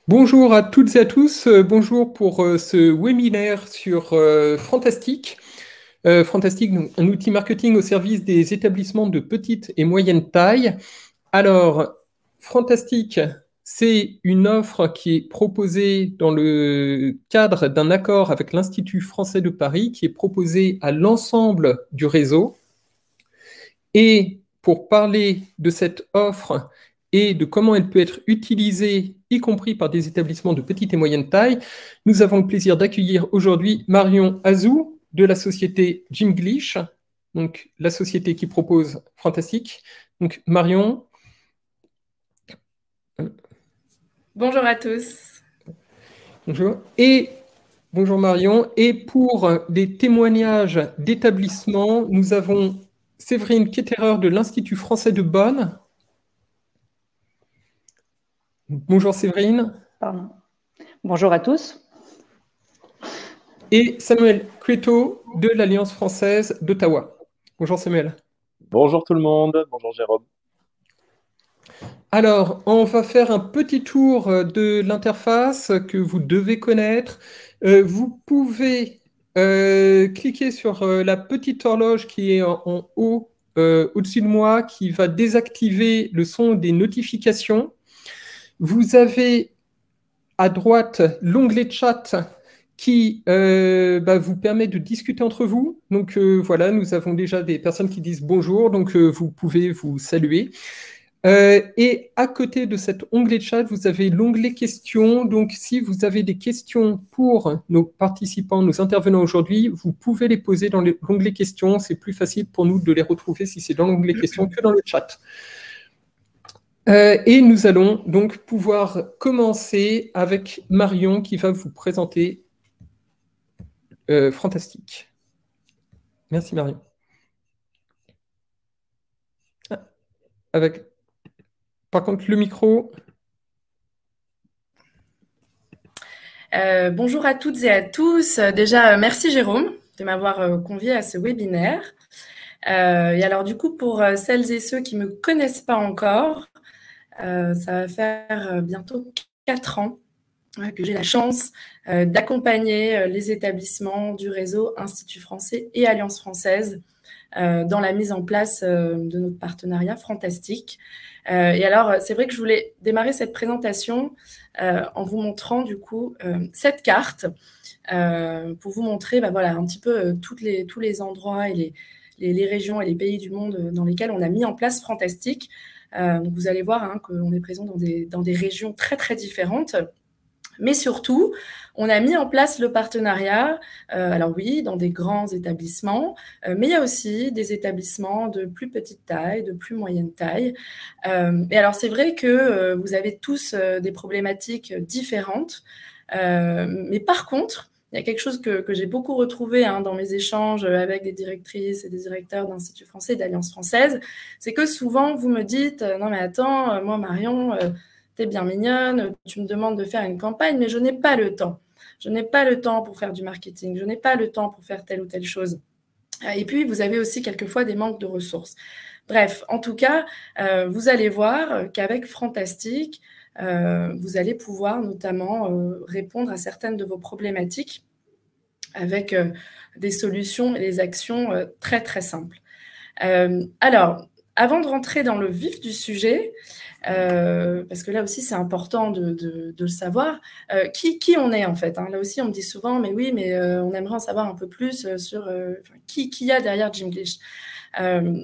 Bonjour à toutes et à tous, bonjour pour ce webinaire sur Fantastic. Fantastic, donc, un outil marketing au service des établissements de petite et moyenne taille. Alors, Fantastic, c'est une offre qui est proposée dans le cadre d'un accord avec l'Institut français de Paris, qui est proposée à l'ensemble du réseau. Et pour parler de cette offre et de comment elle peut être utilisée, y compris par des établissements de petite et moyenne taille, nous avons le plaisir d'accueillir aujourd'hui Marion Azou de la société Jimglish, donc la société qui propose Fantastic. Donc Marion. Bonjour à tous. Bonjour. Et bonjour Marion. Et pour des témoignages d'établissements, nous avons Séverine Ketterer de l'Institut français de Bonn. Bonjour Séverine. Pardon. Bonjour à tous. Et Samuel Cueto de l'Alliance française d'Ottawa. Bonjour Samuel. Bonjour tout le monde, bonjour Jérôme. Alors, on va faire un petit tour de l'interface que vous devez connaître. Vous pouvez cliquer sur la petite horloge qui est en haut, au-dessus de moi, qui va désactiver le son des notifications. Vous avez à droite l'onglet chat qui vous permet de discuter entre vous. Donc voilà, nous avons déjà des personnes qui disent bonjour, donc vous pouvez vous saluer. Et à côté de cet onglet chat, vous avez l'onglet questions. Donc si vous avez des questions pour nos participants, nos intervenants aujourd'hui, vous pouvez les poser dans l'onglet questions. C'est plus facile pour nous de les retrouver si c'est dans l'onglet questions que dans le chat. Et nous allons donc pouvoir commencer avec Marion qui va vous présenter Fantastic. Merci Marion. Par contre, le micro. Bonjour à toutes et à tous. Déjà, merci Jérôme de m'avoir convié à ce webinaire. Et alors du coup, pour celles et ceux qui ne me connaissent pas encore, ça va faire bientôt 4 ans que j'ai la chance d'accompagner les établissements du réseau Institut français et Alliance française dans la mise en place de notre partenariat Fantastic. Et alors, c'est vrai que je voulais démarrer cette présentation en vous montrant du coup cette carte pour vous montrer voilà, un petit peu tous les endroits et les régions et les pays du monde dans lesquels on a mis en place Fantastic. Donc vous allez voir qu'on est présent dans des régions très, très différentes. Mais surtout, on a mis en place le partenariat, alors oui, dans des grands établissements, mais il y a aussi des établissements de plus petite taille, de plus moyenne taille. Et alors, c'est vrai que vous avez tous des problématiques différentes, mais par contre, il y a quelque chose que j'ai beaucoup retrouvé dans mes échanges avec des directrices et des directeurs d'Institut français et d'Alliance française, c'est que souvent, vous me dites « Non mais attends, moi Marion… t'es bien mignonne, tu me demandes de faire une campagne, mais je n'ai pas le temps. Je n'ai pas le temps pour faire du marketing, je n'ai pas le temps pour faire telle ou telle chose. Et puis, vous avez aussi quelquefois des manques de ressources. Bref, en tout cas, vous allez voir qu'avec Fantastic, vous allez pouvoir notamment répondre à certaines de vos problématiques avec des solutions et des actions très, très simples. Alors, avant de rentrer dans le vif du sujet, parce que là aussi c'est important de le savoir, qui on est en fait. Là aussi on me dit souvent, mais oui, mais on aimerait en savoir un peu plus sur qui y a derrière Jimglish.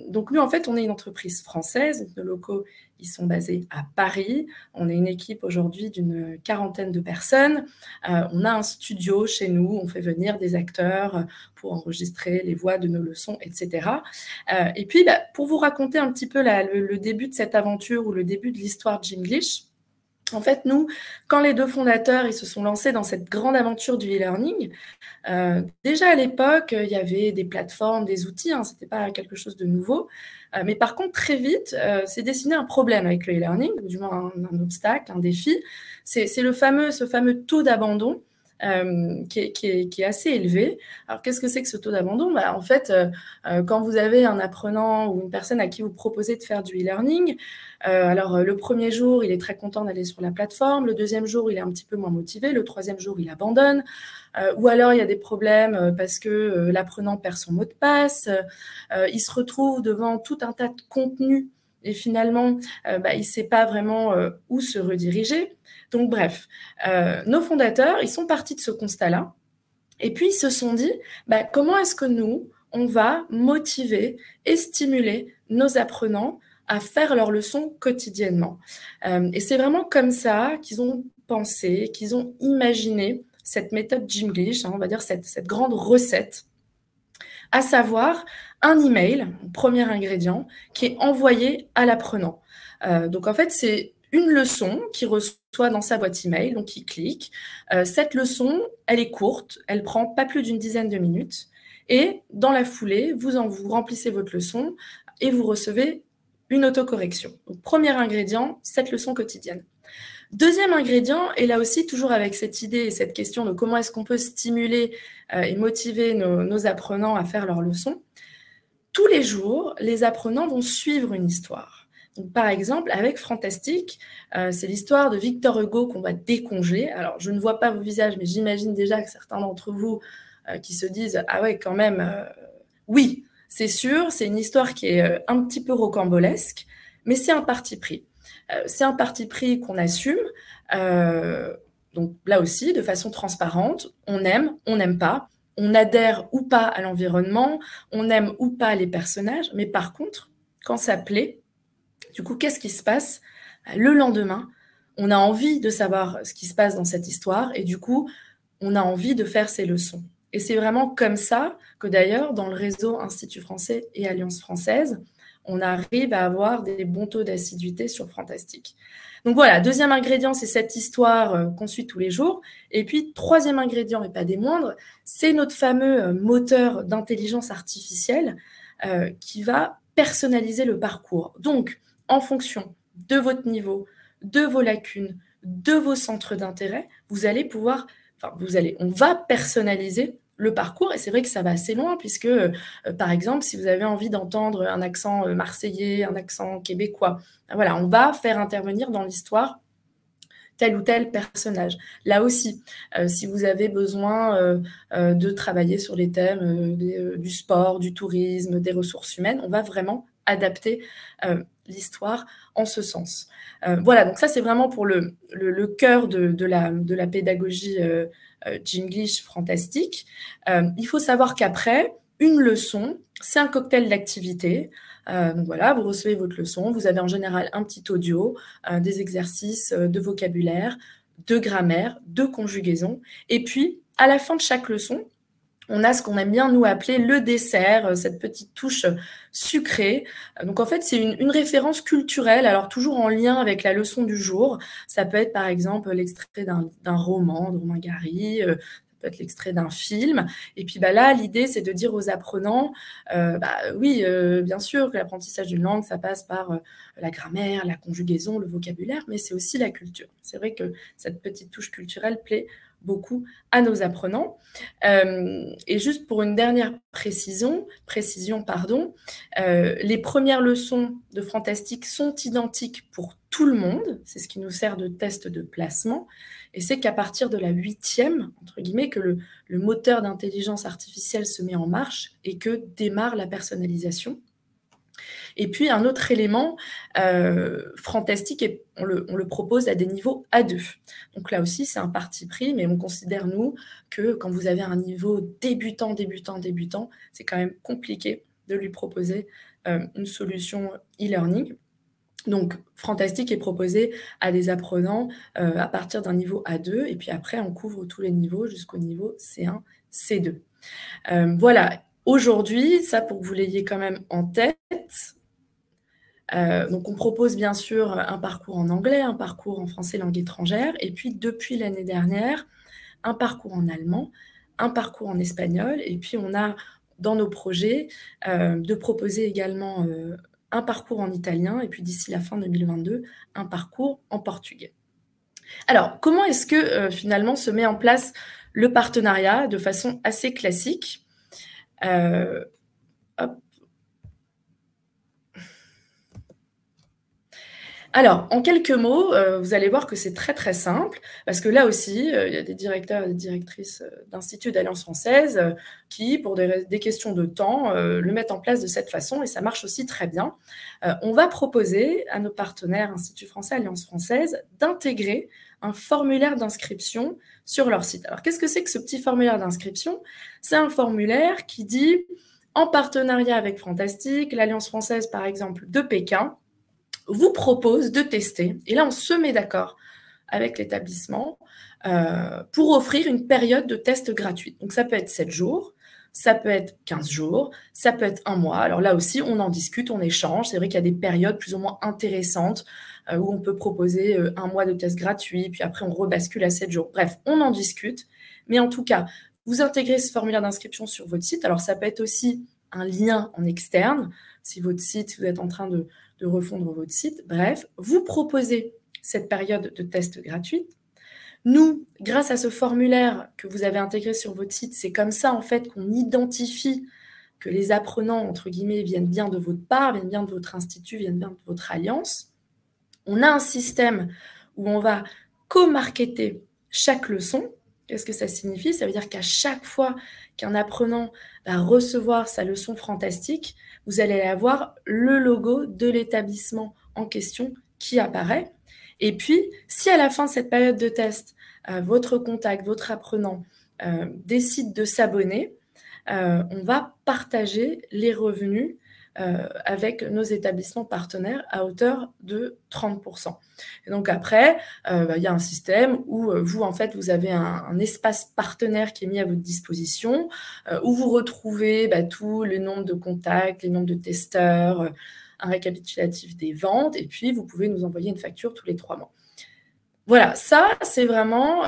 Donc nous en fait on est une entreprise française, nos locaux ils sont basés à Paris, on est une équipe aujourd'hui d'une 40aine de personnes, on a un studio chez nous, on fait venir des acteurs pour enregistrer les voix de nos leçons, etc. Et puis pour vous raconter un petit peu le début de cette aventure ou le début de l'histoire de Jimglish, en fait, nous, quand les deux fondateurs ils se sont lancés dans cette grande aventure du e-learning, déjà à l'époque, il y avait des plateformes, des outils, ce n'était pas quelque chose de nouveau. Mais par contre, très vite, s'est dessiné un problème avec le e-learning, ou du moins un obstacle, un défi. C'est ce fameux taux d'abandon qui est assez élevé. Alors, qu'est-ce que c'est que ce taux d'abandon? En fait, quand vous avez un apprenant ou une personne à qui vous proposez de faire du e-learning, alors le premier jour, il est très content d'aller sur la plateforme, le deuxième jour, il est un petit peu moins motivé, le troisième jour, il abandonne, ou alors il y a des problèmes parce que l'apprenant perd son mot de passe, il se retrouve devant tout un tas de contenus et finalement, il ne sait pas vraiment où se rediriger. Donc bref, nos fondateurs, ils sont partis de ce constat-là et puis ils se sont dit, comment est-ce que nous, on va motiver et stimuler nos apprenants à faire leurs leçons quotidiennement. Et c'est vraiment comme ça qu'ils ont pensé, qu'ils ont imaginé cette méthode Gymglish, on va dire cette grande recette, à savoir un email, premier ingrédient, qui est envoyé à l'apprenant. Donc en fait, c'est une leçon qu'il reçoit dans sa boîte email, donc il clique. Cette leçon, elle est courte, elle prend pas plus d'une dizaine de minutes. Et dans la foulée, vous remplissez votre leçon et vous recevez une autocorrection. Donc, premier ingrédient, cette leçon quotidienne. Deuxième ingrédient, et là aussi toujours avec cette idée et cette question de comment est-ce qu'on peut stimuler et motiver nos apprenants à faire leurs leçons. Tous les jours, les apprenants vont suivre une histoire. Donc, par exemple, avec Fantastique, c'est l'histoire de Victor Hugo qu'on va décongeler. Alors, je ne vois pas vos visages, mais j'imagine déjà que certains d'entre vous qui se disent « Ah ouais, quand même, oui ». C'est sûr, c'est une histoire qui est un petit peu rocambolesque, mais c'est un parti pris. C'est un parti pris qu'on assume, donc là aussi, de façon transparente. On aime, on n'aime pas, on adhère ou pas à l'environnement, on aime ou pas les personnages, mais par contre, quand ça plaît, du coup, qu'est-ce qui se passe? Le lendemain, on a envie de savoir ce qui se passe dans cette histoire, et du coup, on a envie de faire ses leçons. Et c'est vraiment comme ça que d'ailleurs, dans le réseau Institut français et Alliance française, on arrive à avoir des bons taux d'assiduité sur Fantastique. Donc voilà, deuxième ingrédient, c'est cette histoire qu'on suit tous les jours. Et puis, troisième ingrédient, et pas des moindres, c'est notre fameux moteur d'intelligence artificielle qui va personnaliser le parcours. Donc, en fonction de votre niveau, de vos lacunes, de vos centres d'intérêt, on va personnaliser le parcours, et c'est vrai que ça va assez loin, puisque, par exemple, si vous avez envie d'entendre un accent marseillais, un accent québécois, voilà, on va faire intervenir dans l'histoire tel ou tel personnage. Là aussi, si vous avez besoin de travailler sur les thèmes du sport, du tourisme, des ressources humaines, on va vraiment adapter l'histoire en ce sens. Voilà, donc ça, c'est vraiment pour le cœur de la pédagogie Gymglish Fantastique. Il faut savoir qu'après, une leçon, c'est un cocktail d'activités. Donc voilà, vous recevez votre leçon, vous avez en général un petit audio, des exercices de vocabulaire, de grammaire, de conjugaison. Et puis, à la fin de chaque leçon, on a ce qu'on aime bien nous appeler le dessert, cette petite touche sucrée. Donc en fait, c'est une référence culturelle, alors toujours en lien avec la leçon du jour. Ça peut être par exemple l'extrait d'un roman de Romain Gary, ça peut être l'extrait d'un film. Et puis là, l'idée, c'est de dire aux apprenants, oui, bien sûr que l'apprentissage d'une langue, ça passe par la grammaire, la conjugaison, le vocabulaire, mais c'est aussi la culture. C'est vrai que cette petite touche culturelle plaît beaucoup à nos apprenants. Et juste pour une dernière précision, les premières leçons de Fantastique sont identiques pour tout le monde. C'est ce qui nous sert de test de placement. Et c'est qu'à partir de la 8e, entre guillemets, que le moteur d'intelligence artificielle se met en marche et que démarre la personnalisation. Et puis, un autre élément, Fantastique, on le propose à des niveaux A2. Donc là aussi, c'est un parti pris, mais on considère, nous, que quand vous avez un niveau débutant, c'est quand même compliqué de lui proposer une solution e-learning. Donc, Fantastique est proposé à des apprenants à partir d'un niveau A2, et puis après, on couvre tous les niveaux jusqu'au niveau C1, C2. Voilà, aujourd'hui, ça pour que vous l'ayez quand même en tête, donc on propose bien sûr un parcours en anglais, un parcours en français langue étrangère, et puis depuis l'année dernière, un parcours en allemand, un parcours en espagnol, et puis on a dans nos projets de proposer également un parcours en italien, et puis d'ici la fin 2022, un parcours en portugais. Alors, comment est-ce que finalement se met en place le partenariat de façon assez classique. Hop. Alors, en quelques mots, vous allez voir que c'est très, très simple, parce que là aussi, il y a des directeurs et des directrices d'instituts d'Alliance française qui, pour des questions de temps, le mettent en place de cette façon, et ça marche aussi très bien. On va proposer à nos partenaires Institut français, Alliance française, d'intégrer un formulaire d'inscription sur leur site. Alors, qu'est-ce que c'est que ce petit formulaire d'inscription? C'est un formulaire qui dit, en partenariat avec Fantastique, l'Alliance française, par exemple, de Pékin, vous propose de tester, et là on se met d'accord avec l'établissement pour offrir une période de test gratuite. Donc ça peut être 7 jours, ça peut être 15 jours, ça peut être 1 mois. Alors là aussi, on en discute, on échange. C'est vrai qu'il y a des périodes plus ou moins intéressantes où on peut proposer 1 mois de test gratuit, puis après on rebascule à 7 jours. Bref, on en discute, mais en tout cas, vous intégrez ce formulaire d'inscription sur votre site. Alors ça peut être aussi un lien en externe, si votre site, vous êtes en train de refondre votre site. Bref, vous proposez cette période de test gratuite. Nous, grâce à ce formulaire que vous avez intégré sur votre site, c'est comme ça en fait qu'on identifie que les apprenants, entre guillemets, viennent bien de votre part, viennent bien de votre institut, viennent bien de votre alliance. On a un système où on va co-marketer chaque leçon. Qu'est-ce que ça signifie? Ça veut dire qu'à chaque fois qu'un apprenant va recevoir sa leçon fantastique, vous allez avoir le logo de l'établissement en question qui apparaît. Et puis, si à la fin de cette période de test, votre contact, votre apprenant décide de s'abonner, on va partager les revenus avec nos établissements partenaires à hauteur de 30%. Et donc après, il y a un système où vous, en fait, vous avez un espace partenaire qui est mis à votre disposition, où vous retrouvez tout le nombre de contacts, les nombres de testeurs, un récapitulatif des ventes, et puis vous pouvez nous envoyer une facture tous les 3 mois. Voilà, ça, c'est vraiment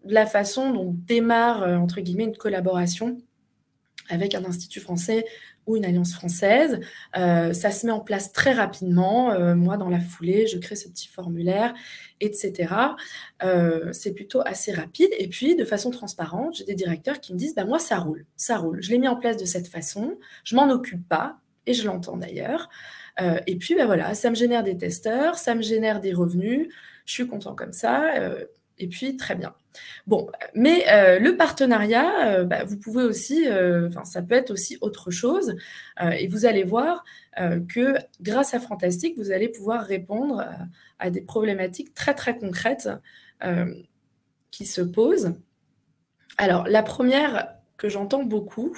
la façon dont démarre, entre guillemets, une collaboration avec un institut français ou une alliance française. Ça se met en place très rapidement. Moi, dans la foulée, je crée ce petit formulaire, etc. C'est plutôt assez rapide. Et puis, de façon transparente, j'ai des directeurs qui me disent « moi, ça roule, ça roule. Je l'ai mis en place de cette façon. Je m'en occupe pas. » Et je l'entends d'ailleurs. Et puis, voilà, ça me génère des testeurs, ça me génère des revenus. Je suis content comme ça. Et puis, très bien. Bon, mais le partenariat, vous pouvez aussi, ça peut être aussi autre chose. Et vous allez voir que grâce à Fantastique, vous allez pouvoir répondre à des problématiques très, très concrètes qui se posent. Alors, la première que j'entends beaucoup,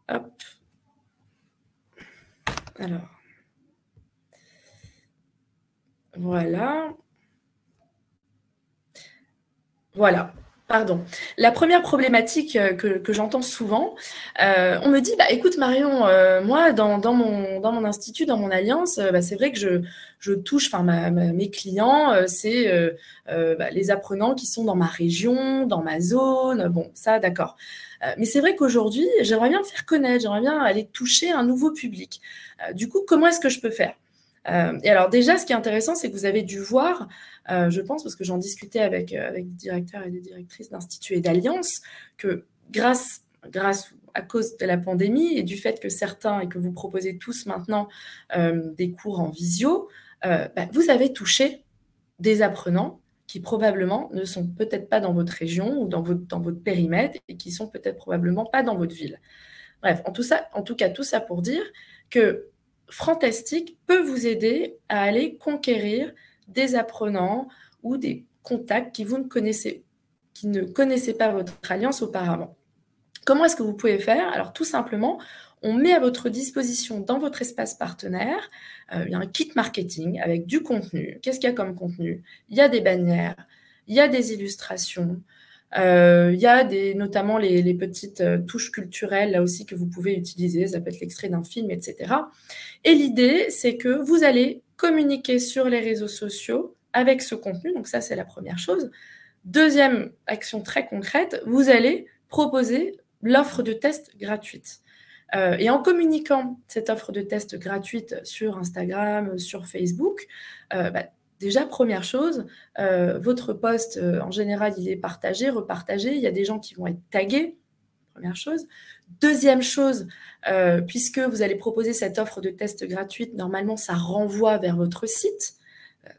hop, alors, voilà. Voilà, pardon. La première problématique que j'entends souvent, on me dit, écoute Marion, moi, dans mon institut, dans mon alliance, c'est vrai que je touche, mes clients, c'est les apprenants qui sont dans ma région, dans ma zone, bon, ça, d'accord. Mais c'est vrai qu'aujourd'hui, j'aimerais bien me faire connaître, j'aimerais bien aller toucher un nouveau public. Du coup, comment est-ce que je peux faire? Et alors déjà, ce qui est intéressant, c'est que vous avez dû voir, je pense, parce que j'en discutais avec des directeurs et des directrices d'instituts et d'alliances, que grâce à cause de la pandémie et du fait que certains, et que vous proposez tous maintenant des cours en visio, vous avez touché des apprenants qui probablement ne sont peut-être pas dans votre région ou dans votre périmètre et qui sont peut-être probablement pas dans votre ville. Bref, en tout cas, tout ça pour dire que Fantastique peut vous aider à aller conquérir des apprenants ou des contacts qui ne connaissaient pas votre alliance auparavant. Comment est-ce que vous pouvez faire? Alors tout simplement, on met à votre disposition dans votre espace partenaire, il y a un kit marketing avec du contenu. Qu'est-ce qu'il y a comme contenu? Il y a des bannières, il y a des illustrations, il y a notamment les petites touches culturelles là aussi que vous pouvez utiliser, ça peut être l'extrait d'un film, etc. Et l'idée, c'est que vous allez communiquer sur les réseaux sociaux avec ce contenu, donc ça c'est la première chose. Deuxième action très concrète, vous allez proposer l'offre de test gratuite. Et en communiquant cette offre de test gratuite sur Instagram, sur Facebook, déjà, première chose, votre post, en général, il est partagé, repartagé. Il y a des gens qui vont être tagués, première chose. Deuxième chose, puisque vous allez proposer cette offre de test gratuite, normalement, ça renvoie vers votre site.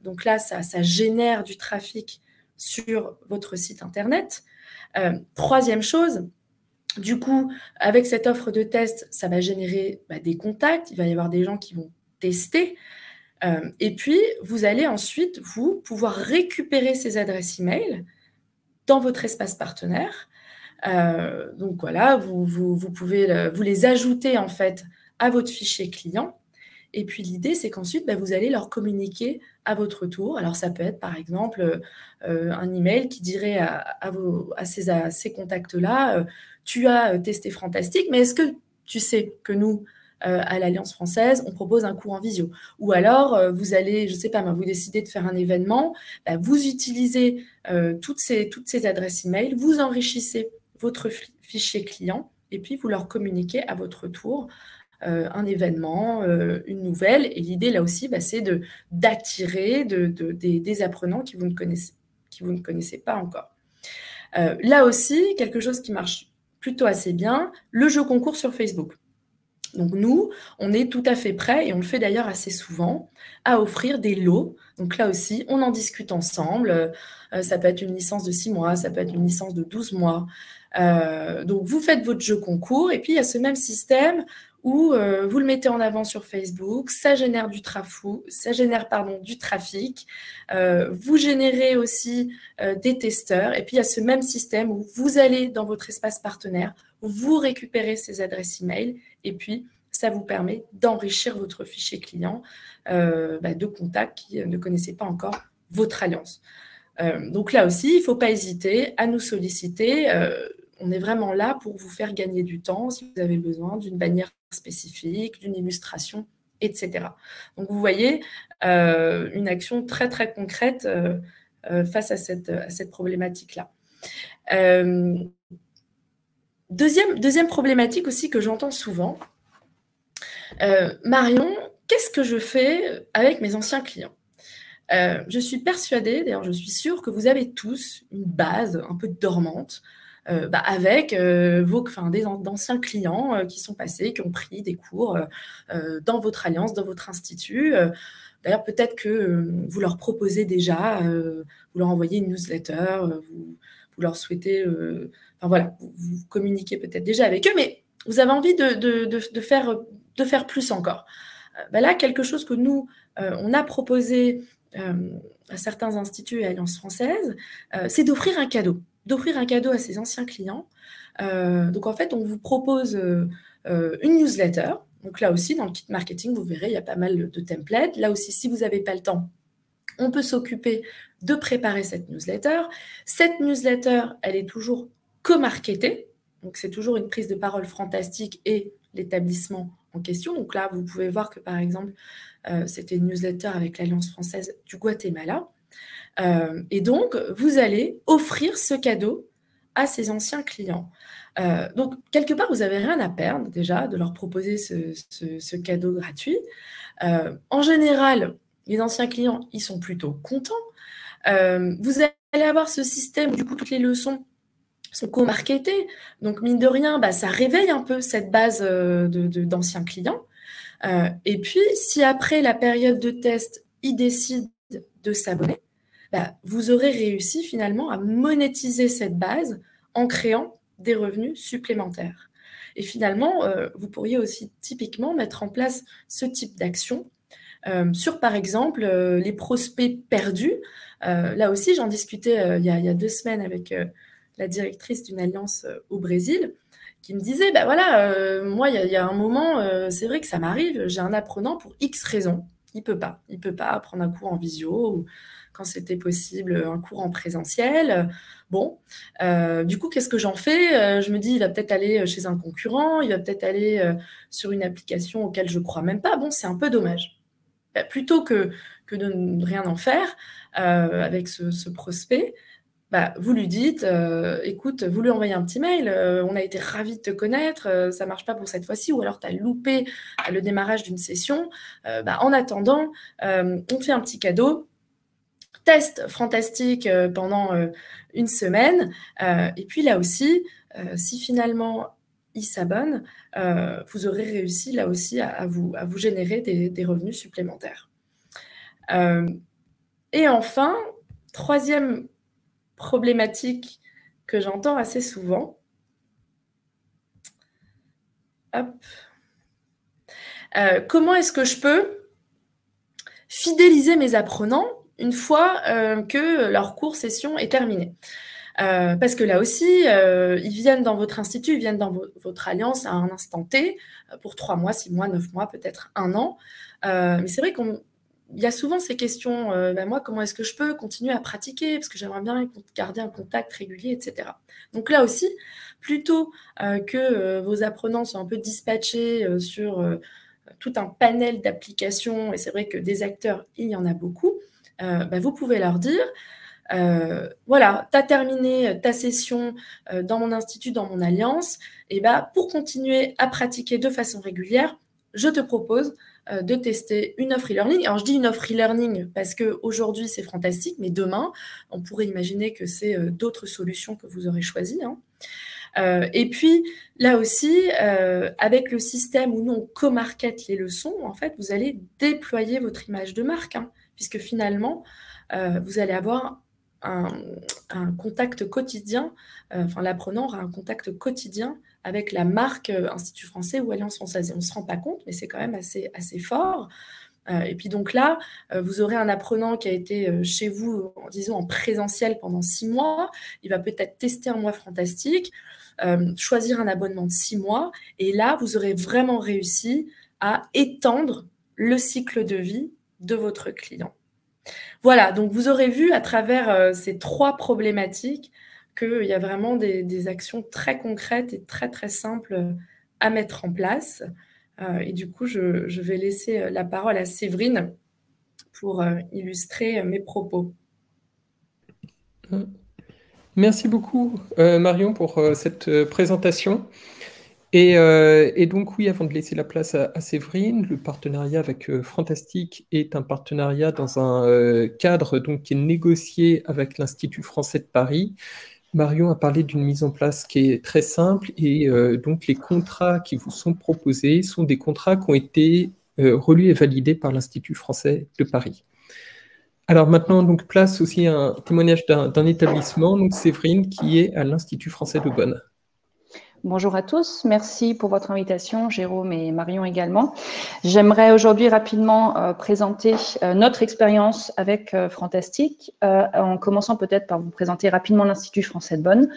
Donc là, ça génère du trafic sur votre site Internet. Troisième chose, du coup, avec cette offre de test, ça va générer des contacts. Il va y avoir des gens qui vont tester. Et puis, vous allez ensuite, vous, pouvoir récupérer ces adresses email dans votre espace partenaire. Donc voilà, vous pouvez vous les ajouter en fait à votre fichier client. Et puis l'idée, c'est qu'ensuite, vous allez leur communiquer à votre tour. Alors ça peut être par exemple un email qui dirait à ces contacts-là, tu as testé Fantastique, mais est-ce que tu sais que nous, à l'Alliance française, on propose un cours en visio? Ou alors, vous allez, je ne sais pas, vous décidez de faire un événement, vous utilisez toutes ces adresses email, vous enrichissez votre fichier client et puis vous leur communiquez à votre tour un événement, une nouvelle. Et l'idée, là aussi, c'est d'attirer des apprenants que vous ne connaissez pas encore. Là aussi, quelque chose qui marche plutôt assez bien, le jeu concours sur Facebook. Donc nous, on est tout à fait prêts, et on le fait d'ailleurs assez souvent, à offrir des lots. Donc là aussi, on en discute ensemble. Ça peut être une licence de 6 mois, ça peut être une licence de 12 mois. Donc vous faites votre jeu concours, et puis il y a ce même système où vous le mettez en avant sur Facebook, ça génère du trafic, vous générez aussi des testeurs, et puis il y a ce même système où vous allez dans votre espace partenaire, vous récupérez ces adresses email, et puis ça vous permet d'enrichir votre fichier client de contacts qui ne connaissaient pas encore votre alliance. Donc là aussi, il ne faut pas hésiter à nous solliciter. On est vraiment là pour vous faire gagner du temps si vous avez besoin d'une bannière spécifique, d'une illustration, etc. Donc vous voyez, une action très très concrète face à cette problématique-là. Deuxième problématique aussi que j'entends souvent, Marion, qu'est-ce que je fais avec mes anciens clients? Je suis persuadée, d'ailleurs je suis sûre que vous avez tous une base un peu dormante avec d'anciens clients qui sont passés, qui ont pris des cours dans votre alliance, dans votre institut. D'ailleurs, peut-être que vous leur proposez déjà, vous leur envoyez une newsletter, vous leur souhaitez, vous communiquez peut-être déjà avec eux, mais vous avez envie de faire plus encore. Là, quelque chose que nous, on a proposé à certains instituts et alliances françaises, c'est d'offrir un cadeau à ses anciens clients. Donc, en fait, on vous propose une newsletter. Donc, là aussi, dans le kit marketing, vous verrez, il y a pas mal de templates. Là aussi, si vous n'avez pas le temps, on peut s'occuper de préparer cette newsletter. Cette newsletter, elle est toujours co-marketée. Donc, c'est toujours une prise de parole Fantastique et l'établissement en question. Donc là, vous pouvez voir que, par exemple, c'était une newsletter avec l'Alliance française du Guatemala. Et donc, vous allez offrir ce cadeau à ces anciens clients. Donc, quelque part, vous n'avez rien à perdre déjà de leur proposer ce cadeau gratuit. En général, les anciens clients, ils sont plutôt contents. Vous allez avoir ce système, du coup, toutes les leçons sont co-marketées. Donc, mine de rien, ça réveille un peu cette base d'anciens clients. Et puis, si après la période de test, ils décident de s'abonner, vous aurez réussi finalement à monétiser cette base en créant des revenus supplémentaires. Et finalement, vous pourriez aussi typiquement mettre en place ce type d'action sur, par exemple, les prospects perdus. Là aussi, j'en discutais il y a 2 semaines avec la directrice d'une alliance au Brésil, qui me disait, moi, il y a un moment, c'est vrai que ça m'arrive, j'ai un apprenant pour X raisons. Il peut pas prendre un cours en visio, ou quand c'était possible, un cours en présentiel. Bon, du coup, qu'est-ce que j'en fais? Je me dis, il va peut-être aller chez un concurrent, il va peut-être aller sur une application auquel je ne crois même pas. Bon, c'est un peu dommage. Plutôt que de ne rien en faire avec ce prospect, vous lui dites, écoute, vous lui envoyez un petit mail, on a été ravis de te connaître, ça ne marche pas pour cette fois-ci, ou alors tu as loupé le démarrage d'une session. En attendant, on te fait un petit cadeau, test Fantastique pendant une semaine. Et puis là aussi, si finalement ils s'abonnent, vous aurez réussi là aussi à vous générer des revenus supplémentaires. Et enfin, troisième problématique que j'entends assez souvent. Hop. Comment est-ce que je peux fidéliser mes apprenants une fois que leur cours session est terminée? Parce que là aussi, ils viennent dans votre institut, ils viennent dans votre alliance à un instant T, pour 3 mois, 6 mois, 9 mois, peut-être 1 an. Mais c'est vrai qu'il y a souvent ces questions, moi, comment est-ce que je peux continuer à pratiquer? Parce que j'aimerais bien garder un contact régulier, etc. Donc là aussi, plutôt que vos apprenants soient un peu dispatchés sur tout un panel d'applications, et c'est vrai que des acteurs, il y en a beaucoup, vous pouvez leur dire, voilà, tu as terminé ta session dans mon institut, dans mon alliance, et pour continuer à pratiquer de façon régulière, je te propose de tester une offre e-learning. Alors, je dis une offre e-learning parce qu'aujourd'hui, c'est Fantastique, mais demain, on pourrait imaginer que c'est d'autres solutions que vous aurez choisies. Et puis, là aussi, avec le système où nous, on co-market les leçons, en fait, vous allez déployer votre image de marque, puisque finalement, vous allez avoir un contact quotidien, l'apprenant aura un contact quotidien avec la marque Institut français ou Alliance française. Et on ne se rend pas compte, mais c'est quand même assez fort. Et puis donc là, vous aurez un apprenant qui a été chez vous, disons, en présentiel pendant 6 mois. Il va peut-être tester un mois Fantastique, choisir un abonnement de 6 mois. Et là, vous aurez vraiment réussi à étendre le cycle de vie de votre client. Voilà, donc vous aurez vu à travers ces 3 problématiques qu'il y a vraiment des actions très concrètes et très, très simples à mettre en place. Et du coup, je vais laisser la parole à Séverine pour illustrer mes propos. Merci beaucoup, Marion, pour cette présentation. Et donc, oui, avant de laisser la place à Séverine, le partenariat avec Fantastique est un partenariat dans un cadre donc, qui est négocié avec l'Institut français de Paris. Marion a parlé d'une mise en place qui est très simple et donc les contrats qui vous sont proposés sont des contrats qui ont été relus et validés par l'Institut français de Paris. Alors maintenant, donc, place aussi à un témoignage d'un établissement, donc Séverine, qui est à l'Institut français de Bonn. Bonjour à tous, merci pour votre invitation, Jérôme et Marion également. J'aimerais aujourd'hui rapidement présenter notre expérience avec Fantastique, en commençant peut-être par vous présenter rapidement l'Institut français de Bonn,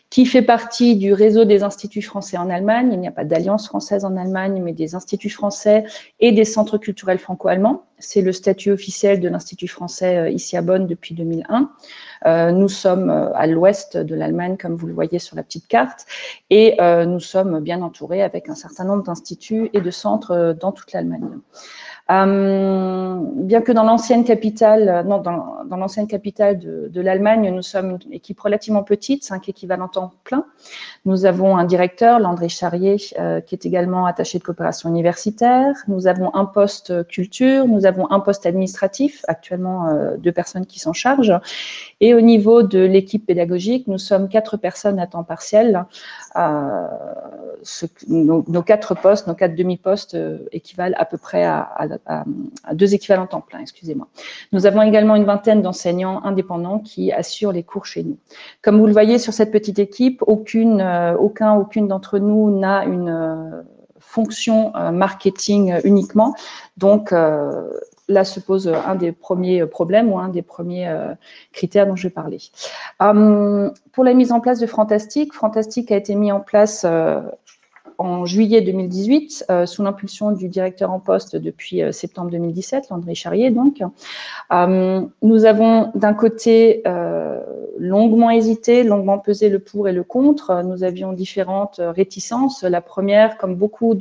qui fait partie du réseau des instituts français en Allemagne. Il n'y a pas d'alliance française en Allemagne, mais des instituts français et des centres culturels franco-allemands. C'est le statut officiel de l'Institut français ici à Bonn depuis 2001. Nous sommes à l'ouest de l'Allemagne, comme vous le voyez sur la petite carte, et nous sommes bien entourés avec un certain nombre d'instituts et de centres dans toute l'Allemagne. Bien que dans l'ancienne capitale, dans l'ancienne capitale de l'Allemagne, nous sommes une équipe relativement petite, 5 équivalents temps plein. Nous avons un directeur, Landry Charrier, qui est également attaché de coopération universitaire. Nous avons un poste culture, nous avons un poste administratif, actuellement 2 personnes qui s'en chargent. Et au niveau de l'équipe pédagogique, nous sommes 4 personnes à temps partiel. Nos 4 postes, nos 4 demi-postes équivalent à peu près à 2 équivalents temps plein, excusez-moi. Nous avons également une vingtaine d'enseignants indépendants qui assurent les cours chez nous. Comme vous le voyez sur cette petite équipe, aucune d'entre nous n'a une fonction marketing uniquement. Donc, là se pose un des premiers problèmes ou un des premiers critères dont je vais parler. Pour la mise en place de Fantastique, Fantastique a été mis en place en juillet 2018, sous l'impulsion du directeur en poste depuis septembre 2017, Landry Charrier donc. Nous avons d'un côté longuement hésité, longuement pesé le pour et le contre. Nous avions différentes réticences. La première, comme beaucoup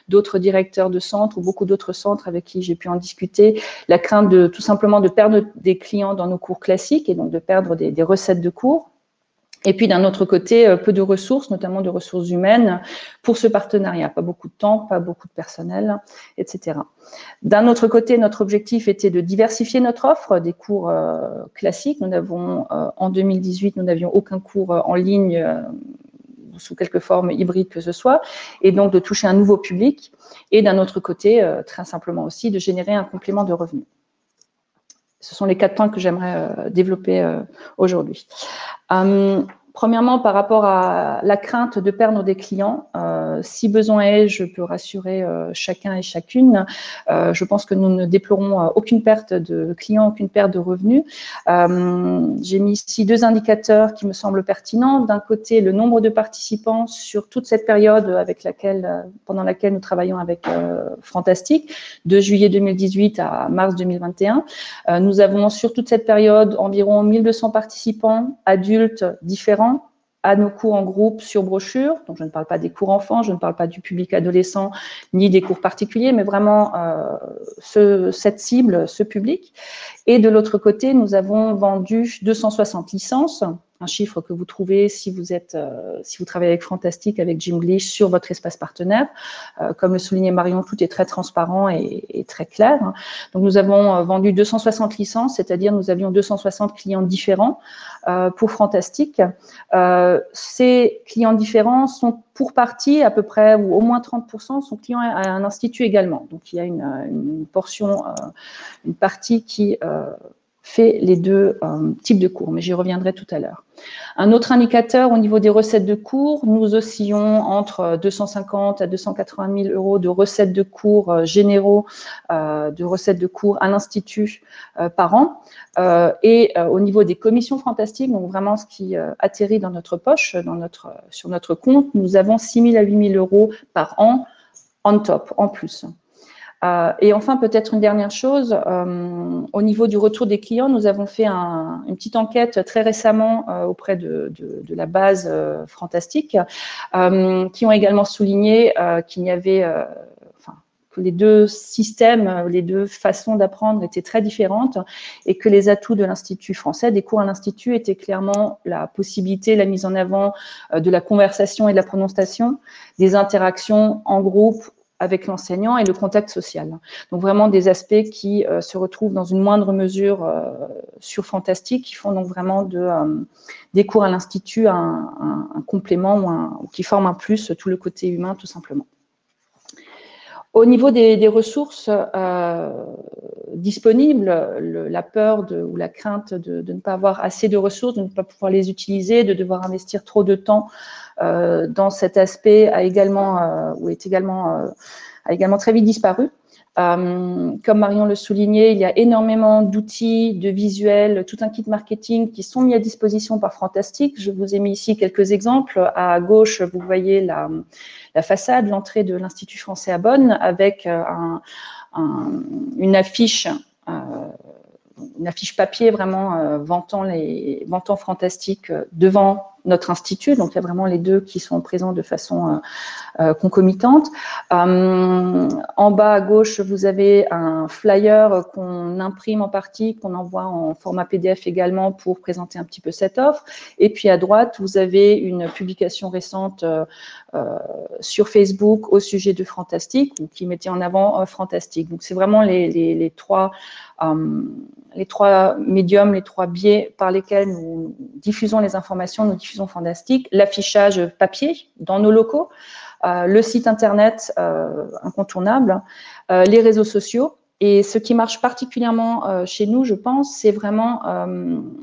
d'autres directeurs de centres ou beaucoup d'autres centres avec qui j'ai pu en discuter, la crainte tout simplement de perdre des clients dans nos cours classiques et donc de perdre des recettes de cours. Et puis d'un autre côté, peu de ressources, notamment de ressources humaines, pour ce partenariat. Pas beaucoup de temps, pas beaucoup de personnel, etc. D'un autre côté, notre objectif était de diversifier notre offre des cours classiques. Nous n'avons, en 2018, nous n'avions aucun cours en ligne sous quelque forme hybride que ce soit, et donc de toucher un nouveau public. Et d'un autre côté, très simplement aussi, de générer un complément de revenus. Ce sont les 4 points que j'aimerais développer aujourd'hui. Premièrement, par rapport à la crainte de perdre des clients, si besoin est, je peux rassurer chacun et chacune. Je pense que nous ne déplorons aucune perte de clients, aucune perte de revenus. J'ai mis ici 2 indicateurs qui me semblent pertinents. D'un côté, le nombre de participants sur toute cette période pendant laquelle nous travaillons avec Fantastic, de juillet 2018 à mars 2021. Nous avons sur toute cette période environ 1200 participants adultes différents à nos cours en groupe sur brochure. Donc, je ne parle pas des cours enfants, je ne parle pas du public adolescent, ni des cours particuliers, mais vraiment cette cible, ce public. Et de l'autre côté, nous avons vendu 260 licences, un chiffre que vous trouvez si vous travaillez avec Fantastic, avec Gimglish, sur votre espace partenaire. Comme le soulignait Marion, tout est très transparent et très clair. Donc, nous avons vendu 260 licences, c'est-à-dire nous avions 260 clients différents pour Fantastic. Ces clients différents sont pour partie, à peu près, ou au moins 30%, sont clients à un institut également. Donc, il y a une portion, une partie qui fait les 2 types de cours, mais j'y reviendrai tout à l'heure. Un autre indicateur au niveau des recettes de cours, nous oscillons entre 250 à 280 000 euros de recettes de cours généraux, de recettes de cours à l'Institut par an. Et au niveau des commissions Fantastic, donc vraiment ce qui atterrit dans notre poche, sur notre compte, nous avons 6 000 à 8 000 euros par an on top, en plus. Et enfin, peut-être une dernière chose, au niveau du retour des clients, nous avons fait une petite enquête très récemment auprès de la base Fantastic, qui ont également souligné qu'il y avait, que les 2 systèmes, les 2 façons d'apprendre étaient très différentes et que les atouts de l'Institut français, des cours à l'Institut, étaient clairement la possibilité, la mise en avant de la conversation et de la prononciation, des interactions en groupe avec l'enseignant et le contact social. Donc vraiment des aspects qui se retrouvent dans une moindre mesure sur Fantastic, qui font donc vraiment des cours à l'Institut un complément ou qui forment un plus tout le côté humain tout simplement. Au niveau des ressources disponibles, la peur ou la crainte de ne pas avoir assez de ressources, de ne pas pouvoir les utiliser, de devoir investir trop de temps dans cet aspect a également très vite disparu. Comme Marion le soulignait, il y a énormément d'outils, de visuels, tout un kit marketing qui sont mis à disposition par Fantastic. Je vous ai mis ici quelques exemples. À gauche, vous voyez la façade, l'entrée de l'Institut français à Bonn, avec une affiche papier vraiment vantant Fantastic devant notre institut. Donc, il y a vraiment les 2 qui sont présents de façon concomitante. En bas à gauche, vous avez un flyer qu'on imprime en partie, qu'on envoie en format PDF également pour présenter un petit peu cette offre. Et puis à droite, vous avez une publication récente sur Facebook au sujet de Fantastic, qui mettait en avant Fantastic. Donc, c'est vraiment les 3 médiums, les 3 biais par lesquels nous diffusons les informations, nous diffusons Fantastic, l'affichage papier dans nos locaux, le site internet incontournable, les réseaux sociaux. Et ce qui marche particulièrement chez nous, je pense, c'est vraiment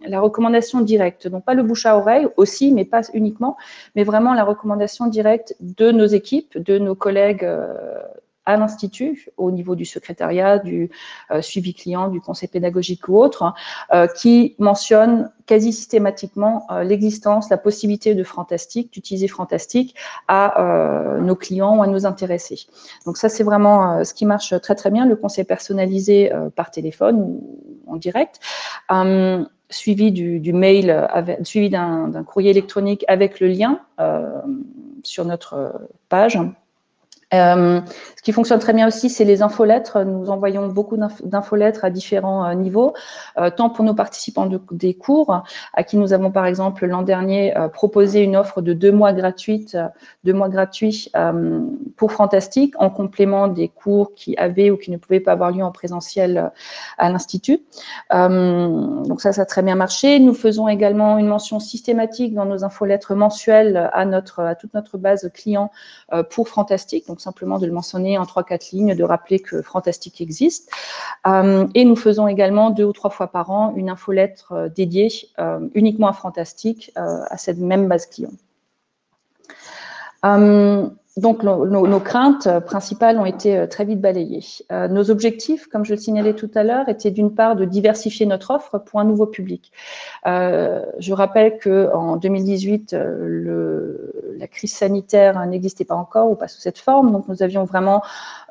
la recommandation directe. Donc, pas le bouche à oreille aussi, mais pas uniquement, mais vraiment la recommandation directe de nos équipes, de nos collègues à l'Institut, au niveau du secrétariat, du suivi client, du conseil pédagogique ou autre, qui mentionne quasi systématiquement l'existence, la possibilité de Fantastic, d'utiliser Fantastic à nos clients ou à nos intéressés. Donc ça, c'est vraiment ce qui marche très très bien, le conseil personnalisé par téléphone ou en direct, suivi du mail, suivi d'un courrier électronique avec le lien sur notre page, Ce qui fonctionne très bien aussi, c'est les infolettres. Nous envoyons beaucoup d'infolettres à différents niveaux, tant pour nos participants des cours, à qui nous avons par exemple l'an dernier proposé une offre de 2 mois gratuits pour Fantastique, en complément des cours qui avaient ou qui ne pouvaient pas avoir lieu en présentiel à l'Institut. Donc ça a très bien marché. Nous faisons également une mention systématique dans nos infolettres mensuelles à toute notre base client pour Fantastique. Donc simplement de le mentionner en 3-4 lignes, de rappeler que Fantastique existe. Et nous faisons également 2 ou 3 fois par an une infolettre dédiée uniquement à Fantastique, à cette même base client. Donc, nos craintes principales ont été très vite balayées. Nos objectifs, comme je le signalais tout à l'heure, étaient d'une part de diversifier notre offre pour un nouveau public. Je rappelle qu'en 2018, la crise sanitaire n'existait pas encore ou pas sous cette forme, donc nous avions vraiment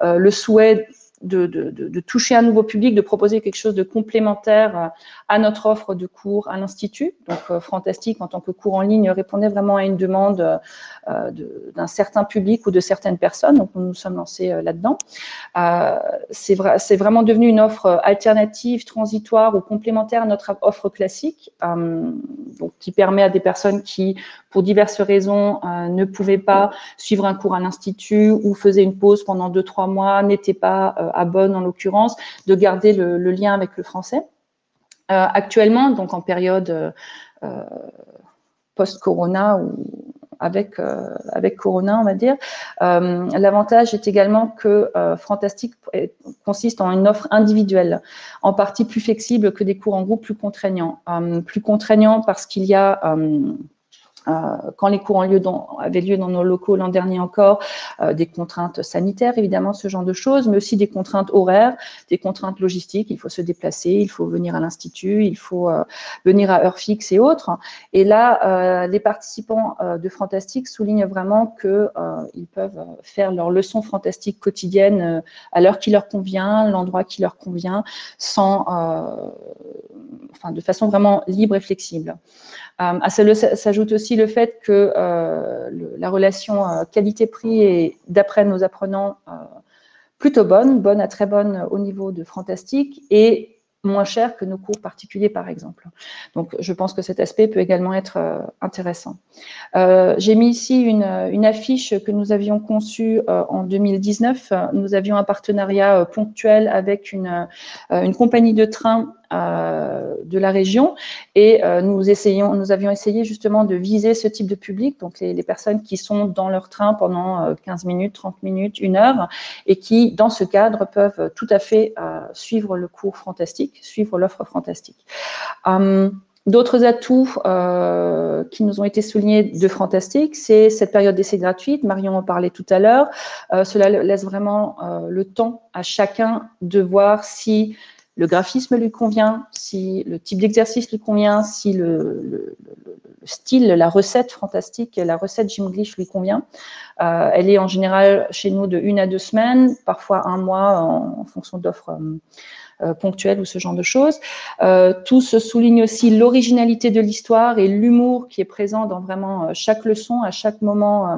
le souhait de toucher un nouveau public, de proposer quelque chose de complémentaire à notre offre de cours à l'Institut. Donc, Fantastique, en tant que cours en ligne, répondait vraiment à une demande d'un certain public ou de certaines personnes. Donc, nous nous sommes lancés là-dedans. C'est vraiment devenu une offre alternative, transitoire ou complémentaire à notre offre classique, donc, qui permet à des personnes qui, pour diverses raisons, ne pouvaient pas suivre un cours à l'Institut ou faisaient une pause pendant 2-3 mois, n'étaient pas à Bonn en l'occurrence, de garder le lien avec le français. Actuellement, donc en période post-corona ou avec Corona, on va dire, l'avantage est également que Fantastique consiste en une offre individuelle, en partie plus flexible que des cours en groupe plus contraignants. Plus contraignants parce qu'il y a quand les cours avaient lieu dans nos locaux l'an dernier encore, des contraintes sanitaires, évidemment, ce genre de choses, mais aussi des contraintes horaires, des contraintes logistiques. Il faut se déplacer, il faut venir à l'Institut, il faut venir à heure fixe et autres. Et là, les participants de Fantastique soulignent vraiment qu'ils peuvent faire leurs leçons fantastiques quotidiennes à l'heure qui leur convient, l'endroit qui leur convient, de façon vraiment libre et flexible. À cela s'ajoute aussi le fait que la relation qualité-prix est, d'après nos apprenants, plutôt bonne à très bonne au niveau de Fantastique et moins cher que nos cours particuliers, par exemple. Donc, je pense que cet aspect peut également être intéressant. J'ai mis ici une affiche que nous avions conçue en 2019. Nous avions un partenariat ponctuel avec une compagnie de train de la région et nous avions essayé justement de viser ce type de public, donc les personnes qui sont dans leur train pendant 15 minutes, 30 minutes, 1 heure et qui, dans ce cadre, peuvent tout à fait suivre le cours Fantastique, suivre l'offre Fantastique. D'autres atouts qui nous ont été soulignés de Fantastique, c'est cette période d'essai gratuite. Marion en parlait tout à l'heure. Cela laisse vraiment le temps à chacun de voir si le graphisme lui convient, si le type d'exercice lui convient, si le style, la recette Fantastique, la recette Gimglish lui convient. Elle est en général chez nous de 1 à 2 semaines, parfois 1 mois en fonction d'offres ponctuelles ou ce genre de choses. Tout se souligne aussi l'originalité de l'histoire et l'humour qui est présent dans vraiment chaque leçon, à chaque moment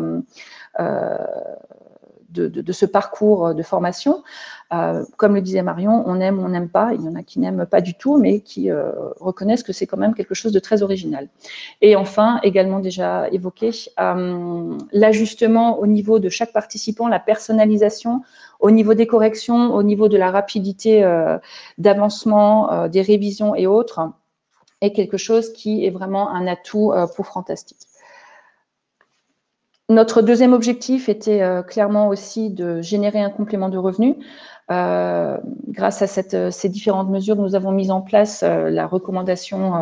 de ce parcours de formation. Comme le disait Marion, on aime, on n'aime pas. Il y en a qui n'aiment pas du tout, mais qui reconnaissent que c'est quand même quelque chose de très original. Et enfin, également déjà évoqué, l'ajustement au niveau de chaque participant, la personnalisation, au niveau des corrections, au niveau de la rapidité d'avancement, des révisions et autres, est quelque chose qui est vraiment un atout pour Fantastique. Notre deuxième objectif était clairement aussi de générer un complément de revenus. Grâce à ces différentes mesures, nous avons mis en place la recommandation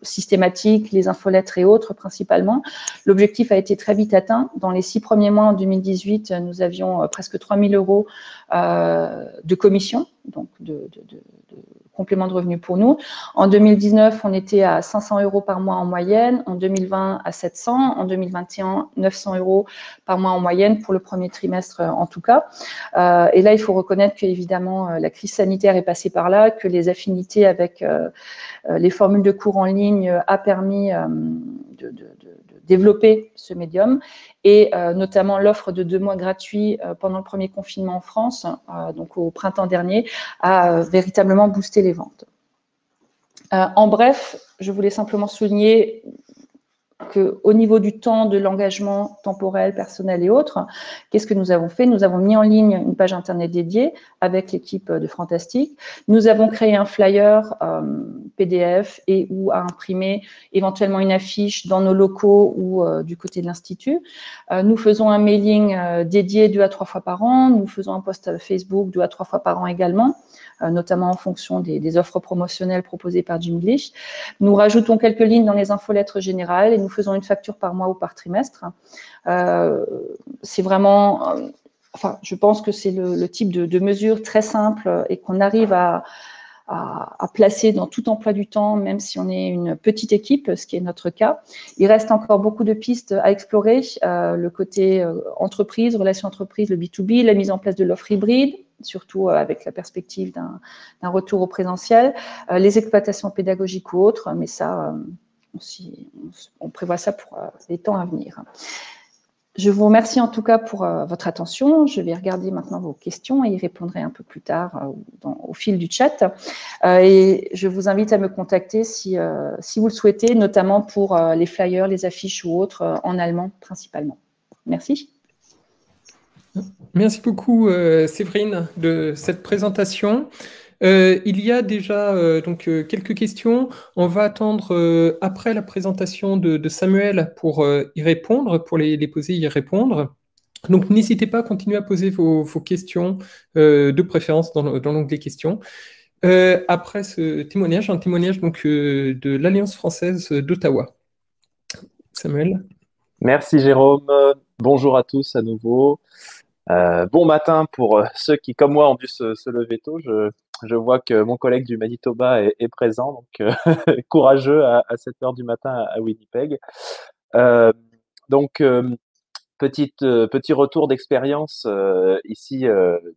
systématique, les infolettres et autres principalement. L'objectif a été très vite atteint. Dans les 6 premiers mois en 2018, nous avions presque 3 000 € de commission, donc de complément de revenus pour nous. En 2019, on était à 500 € par mois en moyenne. En 2020, à 700. En 2021, 900 € par mois en moyenne pour le premier trimestre en tout cas. Et là, il faut reconnaître qu'évidemment, la crise sanitaire est passée par là, que les affinités avec les formules de cours en ligne a permis développer ce médium et notamment l'offre de 2 mois gratuits pendant le premier confinement en France, donc au printemps dernier, a véritablement boosté les ventes. En bref, je voulais simplement souligner qu'au niveau du temps, de l'engagement temporel, personnel et autres, qu'est-ce que nous avons fait? Nous avons mis en ligne une page internet dédiée avec l'équipe de Fantastique. Nous avons créé un flyer PDF et ou à imprimer éventuellement une affiche dans nos locaux ou du côté de l'Institut. Nous faisons un mailing dédié 2 à 3 fois par an. Nous faisons un post Facebook 2 à 3 fois par an également, notamment en fonction des offres promotionnelles proposées par Jimlish. Nous rajoutons quelques lignes dans les infolettres générales et nous faisons une facture par mois ou par trimestre. C'est vraiment, enfin, je pense que c'est le type de mesure très simple et qu'on arrive à placer dans tout emploi du temps, même si on est une petite équipe, ce qui est notre cas. Il reste encore beaucoup de pistes à explorer, le côté entreprise, relation entreprise, le B2B, la mise en place de l'offre hybride, surtout avec la perspective d'un retour au présentiel, les exploitations pédagogiques ou autres, mais ça, on prévoit ça pour les temps à venir. Je vous remercie en tout cas pour votre attention. Je vais regarder maintenant vos questions et y répondrai un peu plus tard au fil du chat. Et je vous invite à me contacter si vous le souhaitez, notamment pour les flyers, les affiches ou autres, en allemand principalement. Merci. Merci beaucoup, Séverine, de cette présentation. Il y a déjà donc quelques questions. On va attendre après la présentation de Samuel pour y répondre, pour les poser, y répondre. Donc n'hésitez pas à continuer à poser vos questions, de préférence dans l'onglet questions. Après ce témoignage, un témoignage donc de l'Alliance française d'Ottawa. Samuel. Merci Jérôme. Bonjour à tous à nouveau. Bon matin pour ceux qui, comme moi, ont dû se lever tôt. Je vois que mon collègue du Manitoba est présent, donc courageux à 7 heures du matin à Winnipeg. Petit retour d'expérience ici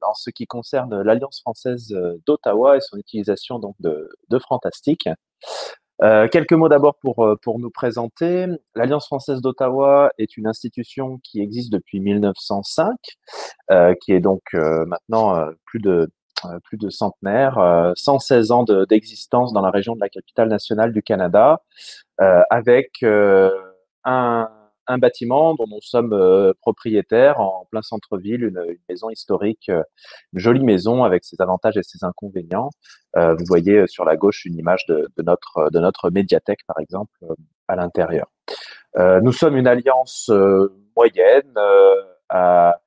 en ce qui concerne l'Alliance française d'Ottawa et son utilisation donc de Fantastique. Quelques mots d'abord pour nous présenter. L'Alliance française d'Ottawa est une institution qui existe depuis 1905, qui est donc maintenant plus de centenaire, 116 ans d'existence dans la région de la capitale nationale du Canada, avec un bâtiment dont nous sommes propriétaires en plein centre-ville, une maison historique, une jolie maison avec ses avantages et ses inconvénients. Vous voyez sur la gauche une image de notre médiathèque, par exemple, à l'intérieur. Nous sommes une alliance moyenne, à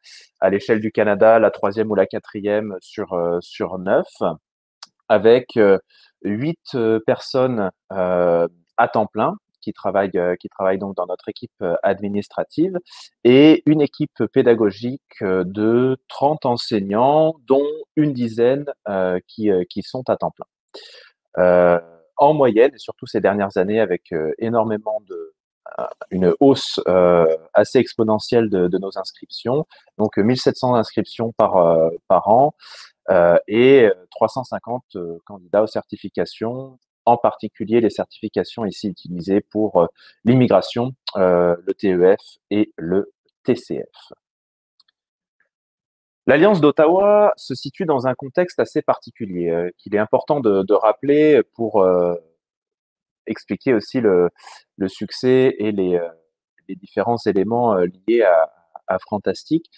l'échelle du Canada, la 3e ou la 4e sur 9, avec 8 personnes à temps plein qui travaillent donc dans notre équipe administrative et une équipe pédagogique de 30 enseignants, dont une dizaine qui sont à temps plein. En moyenne, et surtout ces dernières années, avec énormément une hausse assez exponentielle de nos inscriptions, donc 1700 inscriptions par an et 350 candidats aux certifications, en particulier les certifications ici utilisées pour l'immigration, le TEF et le TCF. L'Alliance d'Ottawa se situe dans un contexte assez particulier qu'il est important de rappeler pour expliquer aussi le succès et les différents éléments liés à Fantastique.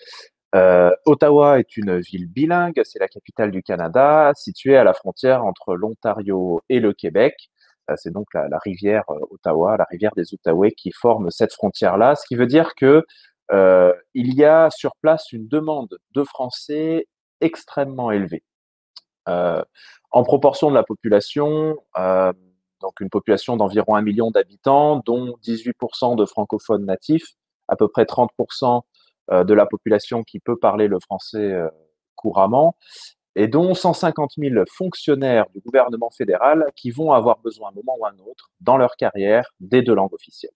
Ottawa est une ville bilingue, c'est la capitale du Canada, située à la frontière entre l'Ontario et le Québec. C'est donc la rivière Ottawa, la rivière des Outaouais qui forme cette frontière-là, ce qui veut dire que il y a sur place une demande de français extrêmement élevée. En proportion de la population, donc une population d'environ 1 million d'habitants, dont 18% de francophones natifs, à peu près 30% de la population qui peut parler le français couramment, et dont 150 000 fonctionnaires du gouvernement fédéral qui vont avoir besoin, un moment ou un autre, dans leur carrière, des 2 langues officielles.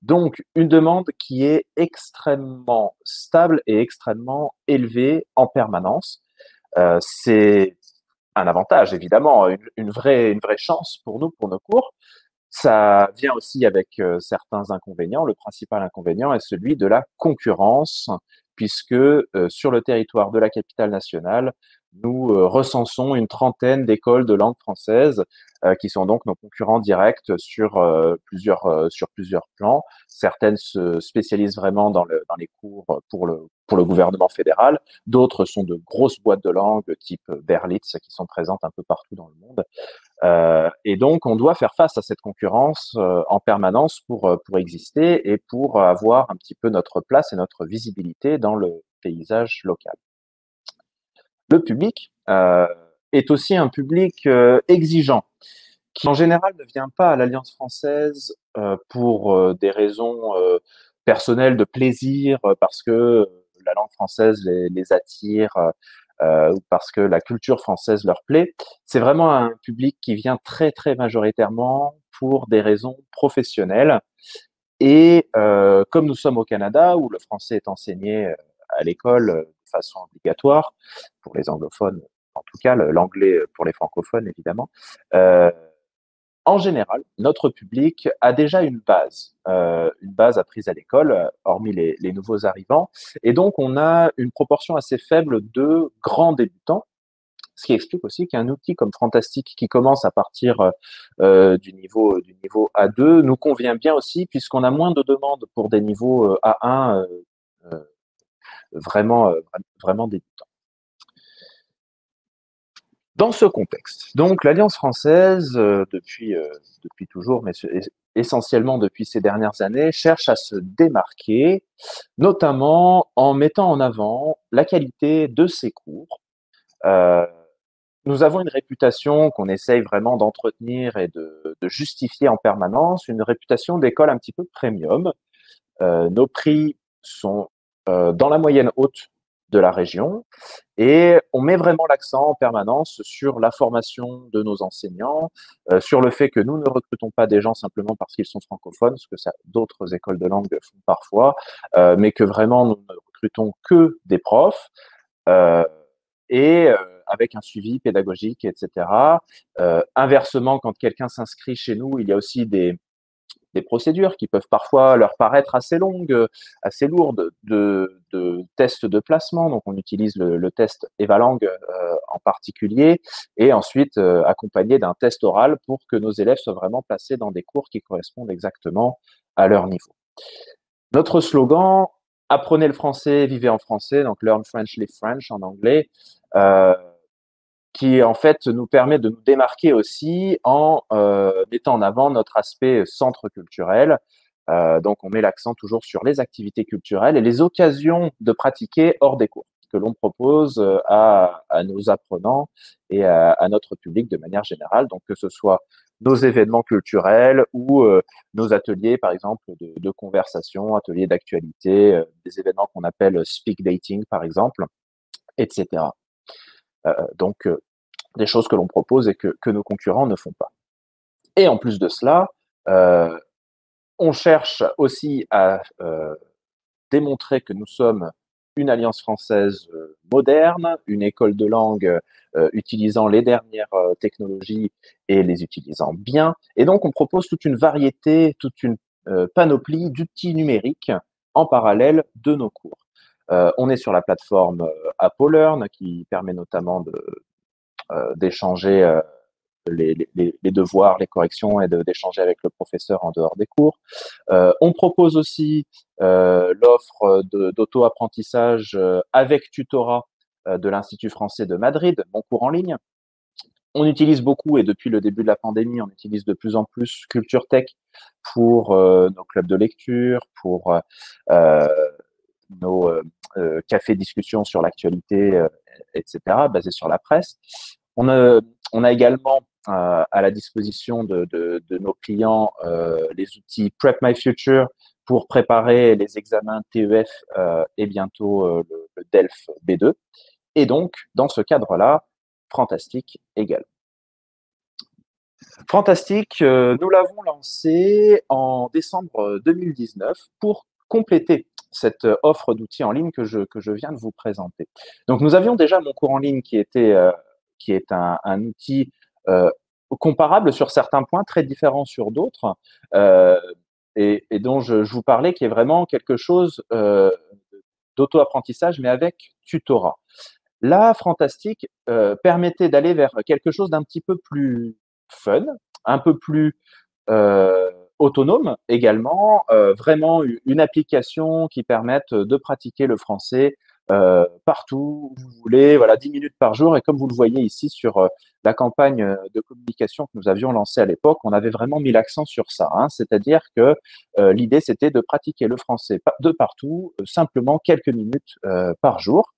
Donc, une demande qui est extrêmement stable et extrêmement élevée en permanence. C'est un avantage, évidemment, une vraie chance pour nous, pour nos cours, Ça vient aussi avec certains inconvénients. Le principal inconvénient est celui de la concurrence, puisque sur le territoire de la capitale nationale, nous recensons une trentaine d'écoles de langue française qui sont donc nos concurrents directs sur plusieurs plans. Certaines se spécialisent vraiment dans les cours pour le gouvernement fédéral. D'autres sont de grosses boîtes de langue type Berlitz qui sont présentes un peu partout dans le monde. Et donc, on doit faire face à cette concurrence en permanence pour exister et pour avoir un petit peu notre place et notre visibilité dans le paysage local. Le public est aussi un public exigeant, qui en général ne vient pas à l'Alliance française pour des raisons personnelles de plaisir, parce que la langue française les attire, ou parce que la culture française leur plaît. C'est vraiment un public qui vient très, très majoritairement pour des raisons professionnelles. Et comme nous sommes au Canada, où le français est enseigné à l'école de façon obligatoire, pour les anglophones en tout cas, l'anglais pour les francophones évidemment, en général, notre public a déjà une base apprise à l'école, hormis les nouveaux arrivants, et donc on a une proportion assez faible de grands débutants, ce qui explique aussi qu'un outil comme Fantastic, qui commence à partir du niveau A2, nous convient bien aussi, puisqu'on a moins de demandes pour des niveaux A1 vraiment débutants. Dans ce contexte, donc l'Alliance française, depuis toujours, mais essentiellement depuis ces dernières années, cherche à se démarquer, notamment en mettant en avant la qualité de ses cours. Nous avons une réputation qu'on essaye vraiment d'entretenir et de justifier en permanence, une réputation d'école un petit peu premium. Nos prix sont dans la moyenne haute de la région, et on met vraiment l'accent en permanence sur la formation de nos enseignants, sur le fait que nous ne recrutons pas des gens simplement parce qu'ils sont francophones, ce que d'autres écoles de langue font parfois, mais que vraiment nous ne recrutons que des profs, et avec un suivi pédagogique, etc. Inversement, quand quelqu'un s'inscrit chez nous, il y a aussi des procédures qui peuvent parfois leur paraître assez longues, assez lourdes, de tests de placement. Donc, on utilise le test Evalang en particulier, et ensuite accompagné d'un test oral pour que nos élèves soient vraiment placés dans des cours qui correspondent exactement à leur niveau. Notre slogan, apprenez le français, vivez en français, donc Learn French, Live French en anglais, qui en fait nous permet de nous démarquer aussi en mettant en avant notre aspect centre culturel. Donc on met l'accent toujours sur les activités culturelles et les occasions de pratiquer hors des cours que l'on propose à nos apprenants et à notre public de manière générale. Donc que ce soit nos événements culturels ou nos ateliers, par exemple, de conversation, ateliers d'actualité, des événements qu'on appelle speak dating, par exemple, etc. Donc, des choses que l'on propose et que nos concurrents ne font pas. Et en plus de cela, on cherche aussi à démontrer que nous sommes une alliance française moderne, une école de langue utilisant les dernières technologies et les utilisant bien. Et donc, on propose toute une variété, toute une panoplie d'outils numériques en parallèle de nos cours. On est sur la plateforme ApoLearn qui permet notamment d'échanger les devoirs, les corrections et d'échanger avec le professeur en dehors des cours. On propose aussi l'offre d'auto-apprentissage avec tutorat de l'Institut français de Madrid, mon cours en ligne. On utilise beaucoup, et depuis le début de la pandémie, on utilise de plus en plus Culture Tech pour nos clubs de lecture, pour nos cafés discussions sur l'actualité, etc., basés sur la presse. On a également à la disposition de nos clients les outils Prep My Future pour préparer les examens TEF et bientôt le DELF B2. Et donc, dans ce cadre-là, Fantastic également. Fantastic, nous l'avons lancé en décembre 2019 pour compléter cette offre d'outils en ligne que je viens de vous présenter. Donc, nous avions déjà mon cours en ligne qui est un outil comparable sur certains points, très différent sur d'autres, et dont je vous parlais, qui est vraiment quelque chose d'auto-apprentissage, mais avec tutorat. Là, Fantastic permettait d'aller vers quelque chose d'un petit peu plus fun, un peu plus autonome également, vraiment une application qui permette de pratiquer le français partout où vous voulez, voilà, 10 minutes par jour. Et comme vous le voyez ici sur la campagne de communication que nous avions lancée à l'époque, on avait vraiment mis l'accent sur ça, hein, c'est-à-dire que l'idée, c'était de pratiquer le français de partout, simplement quelques minutes par jour.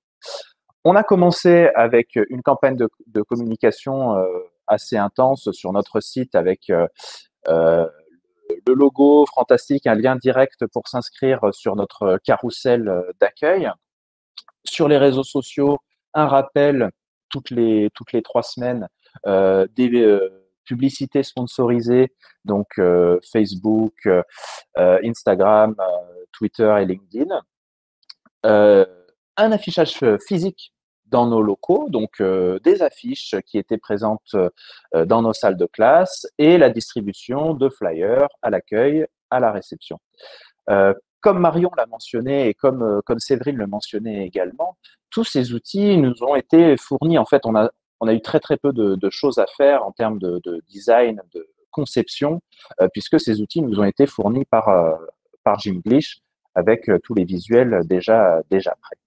On a commencé avec une campagne de communication assez intense sur notre site avec le logo Fantastic, un lien direct pour s'inscrire sur notre carrousel d'accueil. Sur les réseaux sociaux, un rappel toutes les 3 semaines des publicités sponsorisées, donc Facebook, Instagram, Twitter et LinkedIn. Un affichage physique dans nos locaux, donc des affiches qui étaient présentes dans nos salles de classe et la distribution de flyers à l'accueil, à la réception. Comme Marion l'a mentionné et comme Séverine le mentionnait également, tous ces outils nous ont été fournis. En fait, on a eu très peu de choses à faire en termes de design, de conception, puisque ces outils nous ont été fournis par Jimglish avec tous les visuels déjà prêts.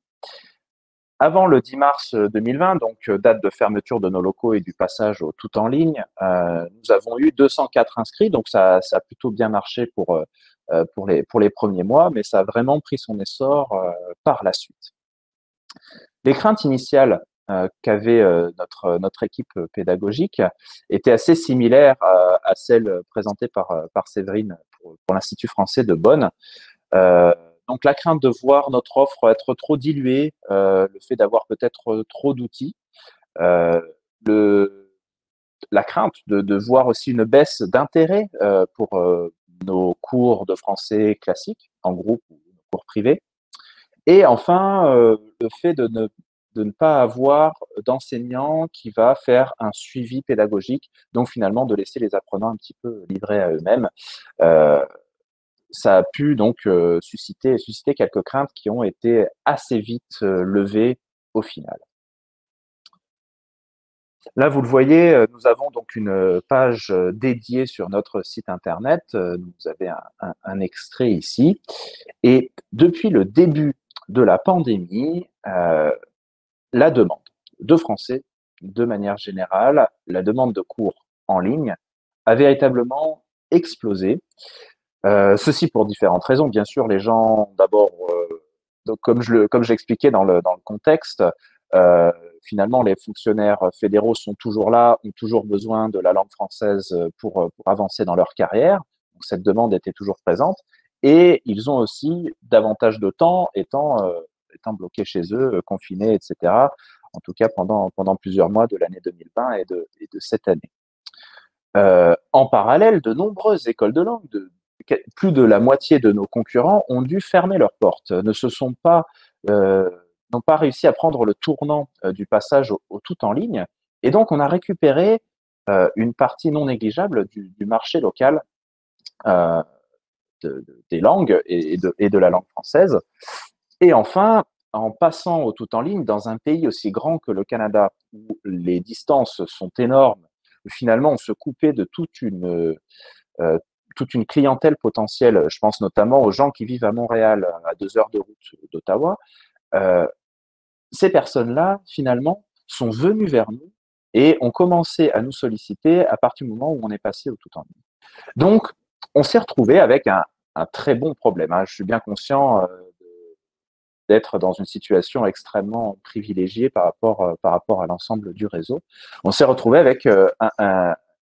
Avant le 10 mars 2020, donc date de fermeture de nos locaux et du passage au tout en ligne, nous avons eu 204 inscrits, donc ça a plutôt bien marché pour les premiers mois, mais ça a vraiment pris son essor par la suite. Les craintes initiales qu'avait notre équipe pédagogique étaient assez similaires à celles présentées par Séverine pour l'Institut français de Bonn. Donc la crainte de voir notre offre être trop diluée, le fait d'avoir peut-être trop d'outils, la crainte de voir aussi une baisse d'intérêt pour nos cours de français classiques, en groupe ou nos cours privés, et enfin le fait de ne pas avoir d'enseignant qui va faire un suivi pédagogique, donc finalement de laisser les apprenants un petit peu livrés à eux-mêmes. Ça a pu donc susciter quelques craintes qui ont été assez vite levées au final. Là, vous le voyez, nous avons donc une page dédiée sur notre site internet. Vous avez un extrait ici. Et depuis le début de la pandémie, la demande de français, de manière générale, la demande de cours en ligne a véritablement explosé. Ceci pour différentes raisons. Bien sûr, les gens, d'abord, comme je l'expliquais dans le contexte, finalement, les fonctionnaires fédéraux sont toujours là, ont toujours besoin de la langue française pour avancer dans leur carrière. Donc, cette demande était toujours présente. Et ils ont aussi davantage de temps, étant bloqués chez eux, confinés, etc. En tout cas, pendant plusieurs mois de l'année 2020 et de cette année. En parallèle, de nombreuses écoles de langue, plus de la moitié de nos concurrents ont dû fermer leurs portes, n'ont pas réussi à prendre le tournant du passage au tout en ligne. Et donc, on a récupéré une partie non négligeable du marché local des langues et de la langue française. Et enfin, en passant au tout en ligne, dans un pays aussi grand que le Canada, où les distances sont énormes, où finalement on se coupait de toute une clientèle potentielle. Je pense notamment aux gens qui vivent à Montréal, à 2 heures de route d'Ottawa. Ces personnes-là, finalement, sont venues vers nous et ont commencé à nous solliciter à partir du moment où on est passé au tout en ligne. Donc, on s'est retrouvé avec un très bon problème. Je suis bien conscient d'être dans une situation extrêmement privilégiée par rapport à l'ensemble du réseau. On s'est retrouvé avec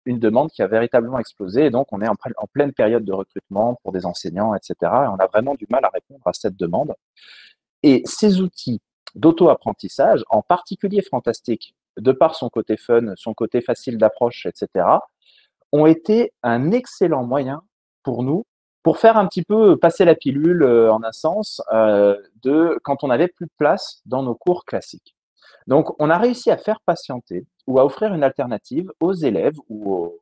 une demande qui a véritablement explosé, et donc on est en pleine période de recrutement pour des enseignants, etc. Et on a vraiment du mal à répondre à cette demande. Et ces outils d'auto-apprentissage, en particulier Fantastic, de par son côté fun, son côté facile d'approche, etc., ont été un excellent moyen pour nous, pour faire un petit peu passer la pilule en un sens, quand on n'avait plus de place dans nos cours classiques. Donc, on a réussi à faire patienter ou à offrir une alternative aux élèves ou aux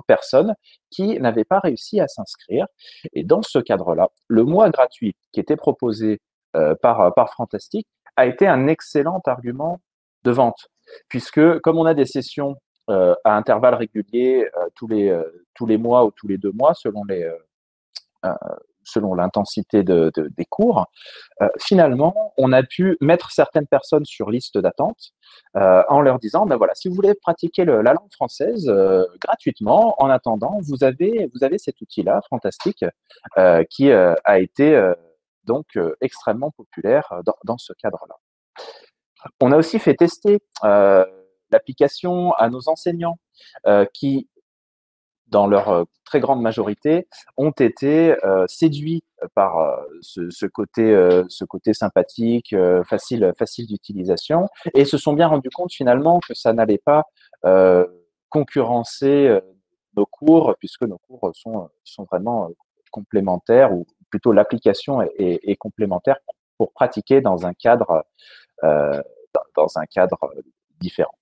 personnes qui n'avaient pas réussi à s'inscrire. Et dans ce cadre-là, le mois gratuit qui était proposé par Fantastic a été un excellent argument de vente, puisque comme on a des sessions à intervalles réguliers tous les mois ou tous les 2 mois, selon l'intensité des cours, finalement, on a pu mettre certaines personnes sur liste d'attente en leur disant, ben voilà, si vous voulez pratiquer la langue française gratuitement, en attendant, vous avez cet outil-là, Fantastic, qui a été donc extrêmement populaire dans ce cadre-là. On a aussi fait tester l'application à nos enseignants qui, dans leur très grande majorité, ont été séduits par ce côté sympathique, facile d'utilisation, et se sont bien rendus compte finalement que ça n'allait pas concurrencer nos cours, puisque nos cours sont vraiment complémentaires, ou plutôt l'application est complémentaire pour pratiquer dans un cadre différent.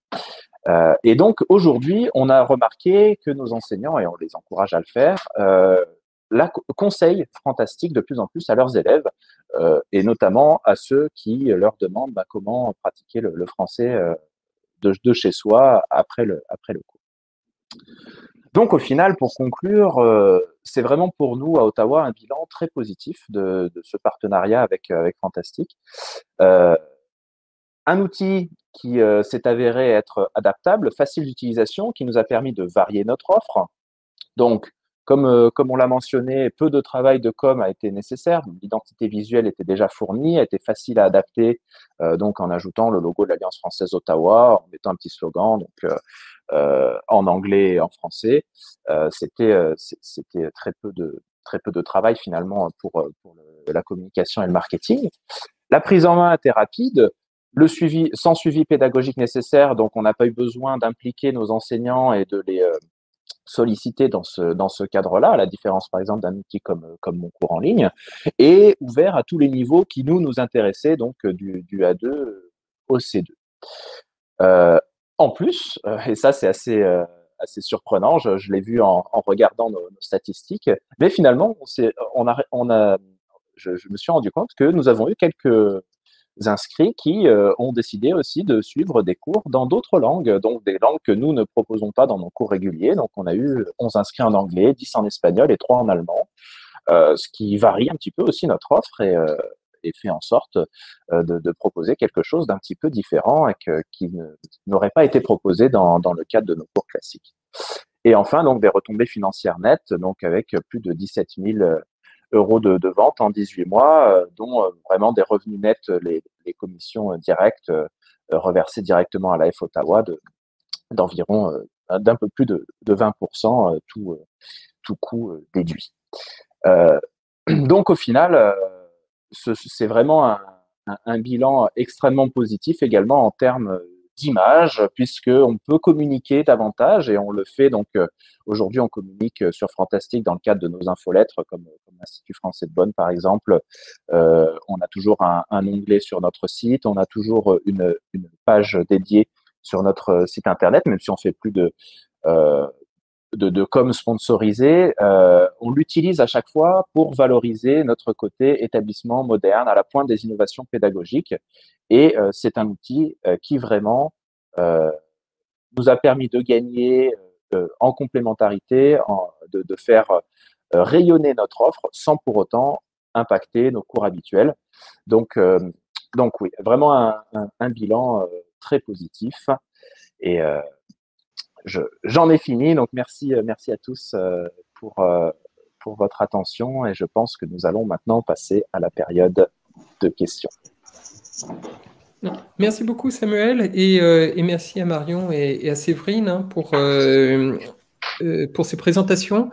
Et donc, aujourd'hui, on a remarqué que nos enseignants, et on les encourage à le faire, conseillent Fantastic de plus en plus à leurs élèves, et notamment à ceux qui leur demandent comment pratiquer le français de chez soi après le cours. Donc, au final, pour conclure, c'est vraiment pour nous, à Ottawa, un bilan très positif de ce partenariat avec Fantastic. Un outil qui s'est avéré être adaptable, facile d'utilisation, qui nous a permis de varier notre offre. Donc, comme on l'a mentionné, peu de travail de com a été nécessaire. L'identité visuelle était déjà fournie, a été facile à adapter, donc en ajoutant le logo de l'Alliance française Ottawa, en mettant un petit slogan, donc en anglais et en français. C'était très peu de travail finalement pour la communication et le marketing. La prise en main était rapide. Le suivi, sans suivi pédagogique nécessaire, donc on n'a pas eu besoin d'impliquer nos enseignants et de les solliciter dans ce cadre-là, à la différence par exemple d'un outil comme Mon cours en ligne, et ouvert à tous les niveaux qui nous intéressaient, donc du A2 au C2. En plus, et ça c'est assez surprenant, je l'ai vu en regardant nos statistiques, mais finalement je me suis rendu compte que nous avons eu quelques inscrits qui ont décidé aussi de suivre des cours dans d'autres langues, donc des langues que nous ne proposons pas dans nos cours réguliers. Donc, on a eu 11 inscrits en anglais, 10 en espagnol et 3 en allemand, ce qui varie un petit peu aussi notre offre et fait en sorte de proposer quelque chose d'un petit peu différent et qui n'aurait pas été proposé dans le cadre de nos cours classiques. Et enfin, donc, des retombées financières nettes, donc avec plus de 17 000 euros de vente en 18 mois, dont vraiment des revenus nets, les commissions directes reversées directement à l'AF Ottawa d'environ d'un peu plus de 20%, tout coût déduit. Donc au final, c'est vraiment un bilan extrêmement positif également en termes d'image, puisqu'on peut communiquer davantage, et on le fait. Donc aujourd'hui, on communique sur Fantastic dans le cadre de nos infolettres, comme l'Institut français de Bonn par exemple. On a toujours un onglet sur notre site, on a toujours une page dédiée sur notre site internet, même si on fait plus de com sponsorisé, on l'utilise à chaque fois pour valoriser notre côté établissement moderne à la pointe des innovations pédagogiques. Et c'est un outil qui vraiment nous a permis de gagner en complémentarité, de faire rayonner notre offre sans pour autant impacter nos cours habituels. Donc oui, vraiment un bilan très positif. Et j'en ai fini, donc merci à tous pour votre attention, et je pense que nous allons maintenant passer à la période de questions. Merci beaucoup Samuel, et merci à Marion et à Séverine pour ces présentations.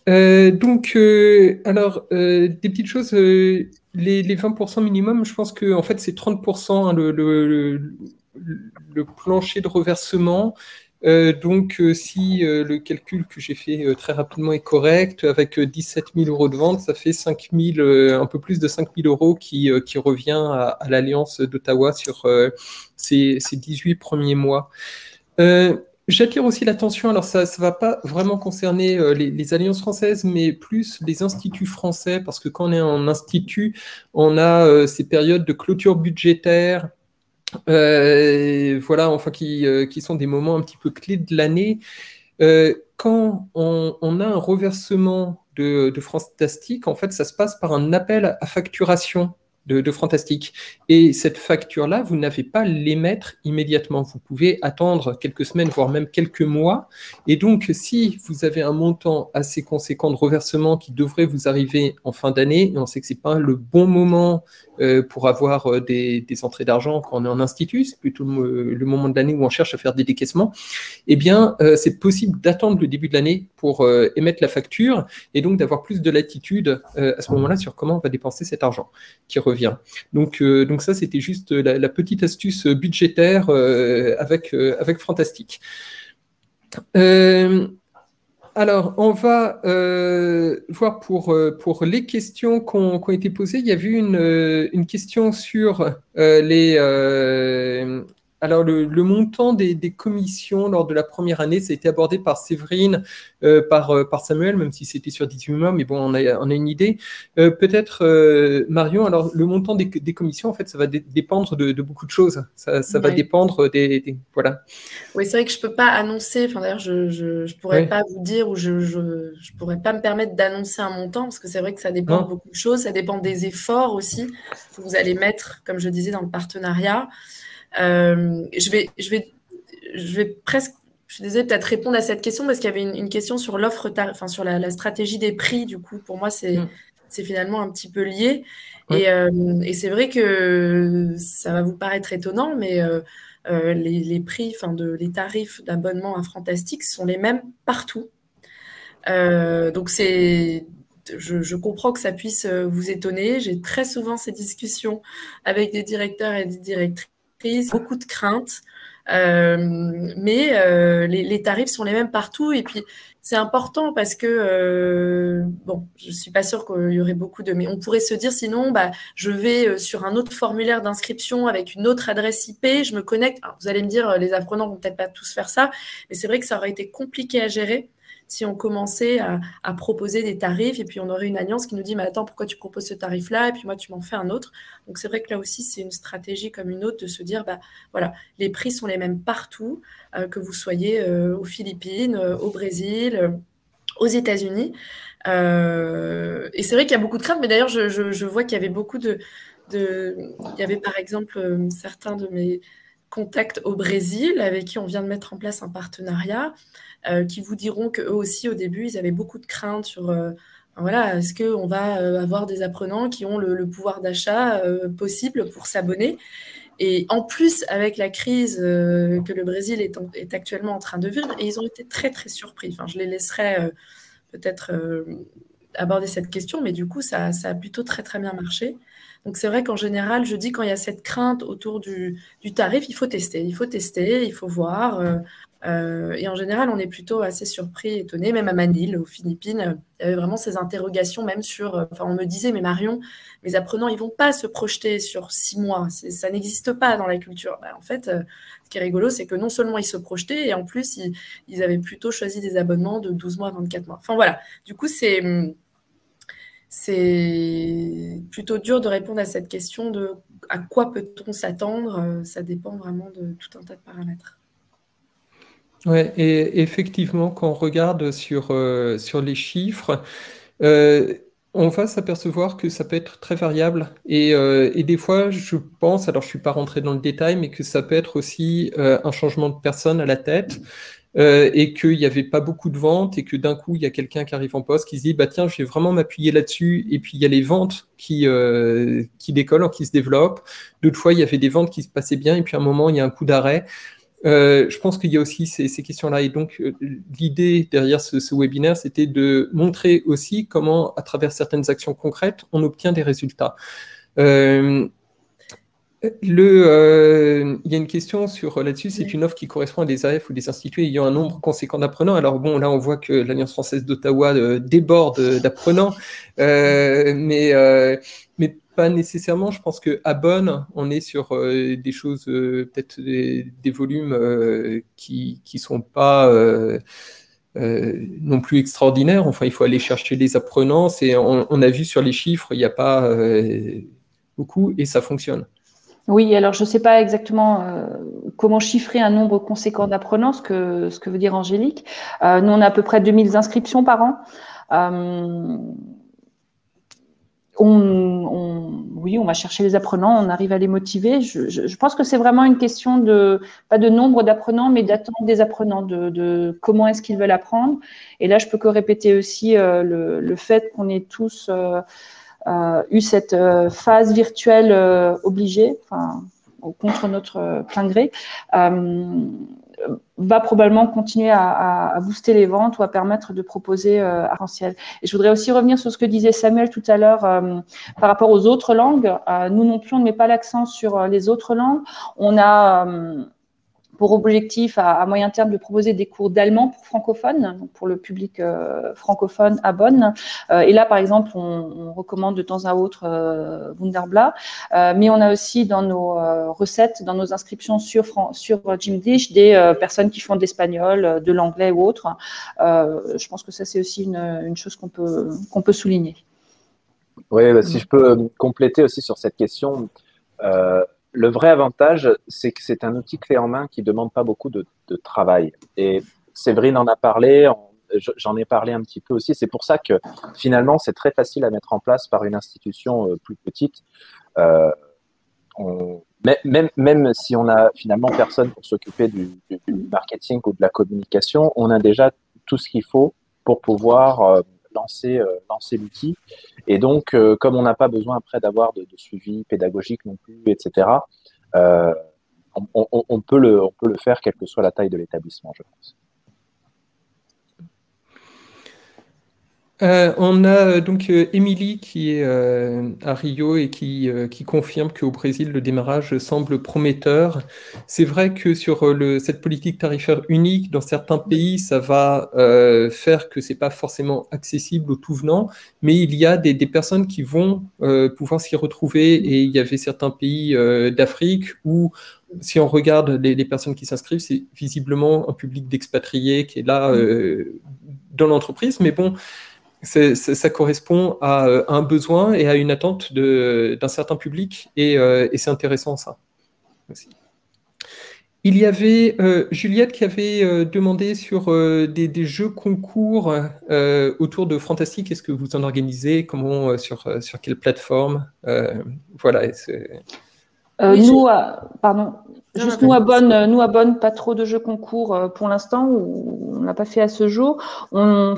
Alors, des petites choses, les 20% minimum, je pense que en fait c'est 30% hein, le plancher de reversement. Si le calcul que j'ai fait très rapidement est correct, avec 17 000 euros de vente, ça fait un peu plus de 5 000 euros qui revient à l'Alliance d'Ottawa sur ces 18 premiers mois. J'attire aussi l'attention, alors ça ne va pas vraiment concerner les alliances françaises, mais plus les instituts français, parce que quand on est en institut, on a ces périodes de clôture budgétaire, voilà, enfin qui sont des moments un petit peu clés de l'année. Quand on a un reversement de Fantastique, en fait, ça se passe par un appel à facturation de Fantastique. Et cette facture-là, vous n'avez pas à l'émettre immédiatement. Vous pouvez attendre quelques semaines, voire même quelques mois. Et donc, si vous avez un montant assez conséquent de reversement qui devrait vous arriver en fin d'année, et on sait que ce n'est pas le bon moment pour avoir des entrées d'argent quand on est en institut, c'est plutôt le moment de l'année où on cherche à faire des décaissements, eh bien, c'est possible d'attendre le début de l'année pour émettre la facture et donc d'avoir plus de latitude à ce moment-là sur comment on va dépenser cet argent qui revient. Donc ça, c'était juste la petite astuce budgétaire avec Fantastique. Alors, on va voir pour les questions qui ont été posées. Il y a eu une question sur alors, le montant des commissions lors de la première année, ça a été abordé par Séverine, par Samuel, même si c'était sur 18 mois, mais bon, on a une idée. Peut-être, Marion, alors le montant des commissions, en fait, ça va dépendre de beaucoup de choses. Ça va dépendre voilà. Oui, c'est vrai que je ne peux pas annoncer, enfin d'ailleurs, je ne pourrais pas vous dire ou je ne pourrais pas me permettre d'annoncer un montant, parce que c'est vrai que ça dépend de beaucoup de choses, ça dépend des efforts aussi que vous allez mettre, comme je disais, dans le partenariat. Je vais presque, je suis désolée, peut-être répondre à cette question parce qu'il y avait une question sur l'offre, enfin sur la stratégie des prix. Du coup, pour moi, c'est finalement un petit peu lié. Et c'est vrai que ça va vous paraître étonnant, mais les prix, enfin les tarifs d'abonnement à Fantastique sont les mêmes partout. Donc je comprends que ça puisse vous étonner. J'ai très souvent ces discussions avec des directeurs et des directrices. Beaucoup de craintes, mais les tarifs sont les mêmes partout. Et puis, c'est important parce que, bon, je ne suis pas sûre qu'il y aurait beaucoup de... Mais on pourrait se dire, sinon, je vais sur un autre formulaire d'inscription avec une autre adresse IP, je me connecte. Alors, vous allez me dire, les apprenants vont peut-être pas tous faire ça, mais c'est vrai que ça aurait été compliqué à gérer si on commençait à proposer des tarifs et puis on aurait une alliance qui nous dit « mais attends, pourquoi tu proposes ce tarif-là » et puis moi, tu m'en fais un autre. Donc, c'est vrai que là aussi, c'est une stratégie comme une autre de se dire voilà, les prix sont les mêmes partout, que vous soyez aux Philippines, au Brésil, aux États-Unis. Et c'est vrai qu'il y a beaucoup de craintes, mais d'ailleurs, je vois qu'il y avait beaucoup il y avait par exemple certains de mes contacts au Brésil avec qui on vient de mettre en place un partenariat qui vous diront qu'eux aussi, au début, ils avaient beaucoup de craintes sur voilà, est-ce qu'on va avoir des apprenants qui ont le pouvoir d'achat possible pour s'abonner. Et en plus, avec la crise que le Brésil est actuellement en train de vivre, et ils ont été très, très surpris. Enfin, je les laisserai peut-être aborder cette question, mais du coup, ça a plutôt très, très bien marché. Donc, c'est vrai qu'en général, je dis quand il y a cette crainte autour du tarif, il faut tester, il faut voir. Et en général, on est plutôt assez surpris, étonné, même à Manille, aux Philippines. Il y avait vraiment ces interrogations, même sur... Enfin, on me disait, mais Marion, mes apprenants, ils ne vont pas se projeter sur 6 mois. Ça n'existe pas dans la culture. En fait, ce qui est rigolo, c'est que non seulement ils se projetaient, et en plus, ils avaient plutôt choisi des abonnements de 12 mois, 24 mois. Enfin, voilà. Du coup, c'est plutôt dur de répondre à cette question de à quoi peut-on s'attendre. Ça dépend vraiment de tout un tas de paramètres. Oui, et effectivement, quand on regarde sur les chiffres, on va s'apercevoir que ça peut être très variable. Et des fois, je pense, alors je ne suis pas rentré dans le détail, mais que ça peut être aussi un changement de personne à la tête. Et qu'il n'y avait pas beaucoup de ventes et que d'un coup, il y a quelqu'un qui arrive en poste qui se dit tiens, je vais vraiment m'appuyer là-dessus. Et puis, il y a les ventes qui décollent, qui se développent. D'autres fois, il y avait des ventes qui se passaient bien et puis à un moment, il y a un coup d'arrêt. Je pense qu'il y a aussi ces questions-là. Et donc, l'idée derrière ce webinaire, c'était de montrer aussi comment, à travers certaines actions concrètes, on obtient des résultats. Il y a une question là-dessus, c'est une offre qui correspond à des AF ou des instituts ayant un nombre conséquent d'apprenants. Alors bon, là on voit que l'Alliance française d'Ottawa déborde d'apprenants, mais pas nécessairement. Je pense qu'à Bonn, on est sur des choses, peut-être des volumes qui sont pas non plus extraordinaires. Enfin, il faut aller chercher les apprenants. On a vu sur les chiffres, il n'y a pas beaucoup et ça fonctionne. Oui, alors je ne sais pas exactement comment chiffrer un nombre conséquent d'apprenants, ce que veut dire Angélique. Nous, on a à peu près 2000 inscriptions par an. Oui, on va chercher les apprenants, on arrive à les motiver. Je pense que c'est vraiment une question pas de nombre d'apprenants, mais d'attente des apprenants, de comment est-ce qu'ils veulent apprendre. Et là, je peux que répéter aussi le fait qu'on ait tous eu cette phase virtuelle obligée, contre notre plein gré, va probablement continuer à booster les ventes ou à permettre de proposer arc-en-ciel. Et je voudrais aussi revenir sur ce que disait Samuel tout à l'heure par rapport aux autres langues. Nous non plus, on ne met pas l'accent sur les autres langues. On a pour objectif à moyen terme de proposer des cours d'allemand pour francophones, donc pour le public francophone à Bonn. Et là, par exemple, on recommande de temps à autre Wunderblatt, mais on a aussi dans nos recettes, dans nos inscriptions sur Jimdish, des personnes qui font de l'espagnol, de l'anglais ou autre. Je pense que ça, c'est aussi une chose qu'on peut souligner. Oui, si je peux compléter aussi sur cette question, le vrai avantage, c'est que c'est un outil clé en main qui ne demande pas beaucoup de travail. Et Séverine en a parlé, j'en ai parlé un petit peu aussi. C'est pour ça que finalement, c'est très facile à mettre en place par une institution plus petite. Même si on a finalement personne pour s'occuper du marketing ou de la communication, on a déjà tout ce qu'il faut pour pouvoir lancer l'outil. Et donc, comme on n'a pas besoin après d'avoir de suivi pédagogique non plus, etc., on peut le faire quelle que soit la taille de l'établissement, je pense. On a donc Émilie qui est à Rio et qui confirme qu'au Brésil, le démarrage semble prometteur. C'est vrai que sur cette politique tarifaire unique, dans certains pays, ça va faire que c'est pas forcément accessible aux tout venants, mais il y a des personnes qui vont pouvoir s'y retrouver, et il y avait certains pays d'Afrique où, si on regarde les personnes qui s'inscrivent, c'est visiblement un public d'expatriés qui est là dans l'entreprise, mais bon, ça correspond à un besoin et à une attente d'un certain public, et c'est intéressant ça aussi. Il y avait Juliette qui avait demandé sur des jeux concours autour de Fantastique. Est-ce que vous en organisez? Comment, sur quelle plateforme? Voilà. Nous, pardon. Juste nous à Bonn, pas trop de jeux concours pour l'instant, on n'a pas fait à ce jour. On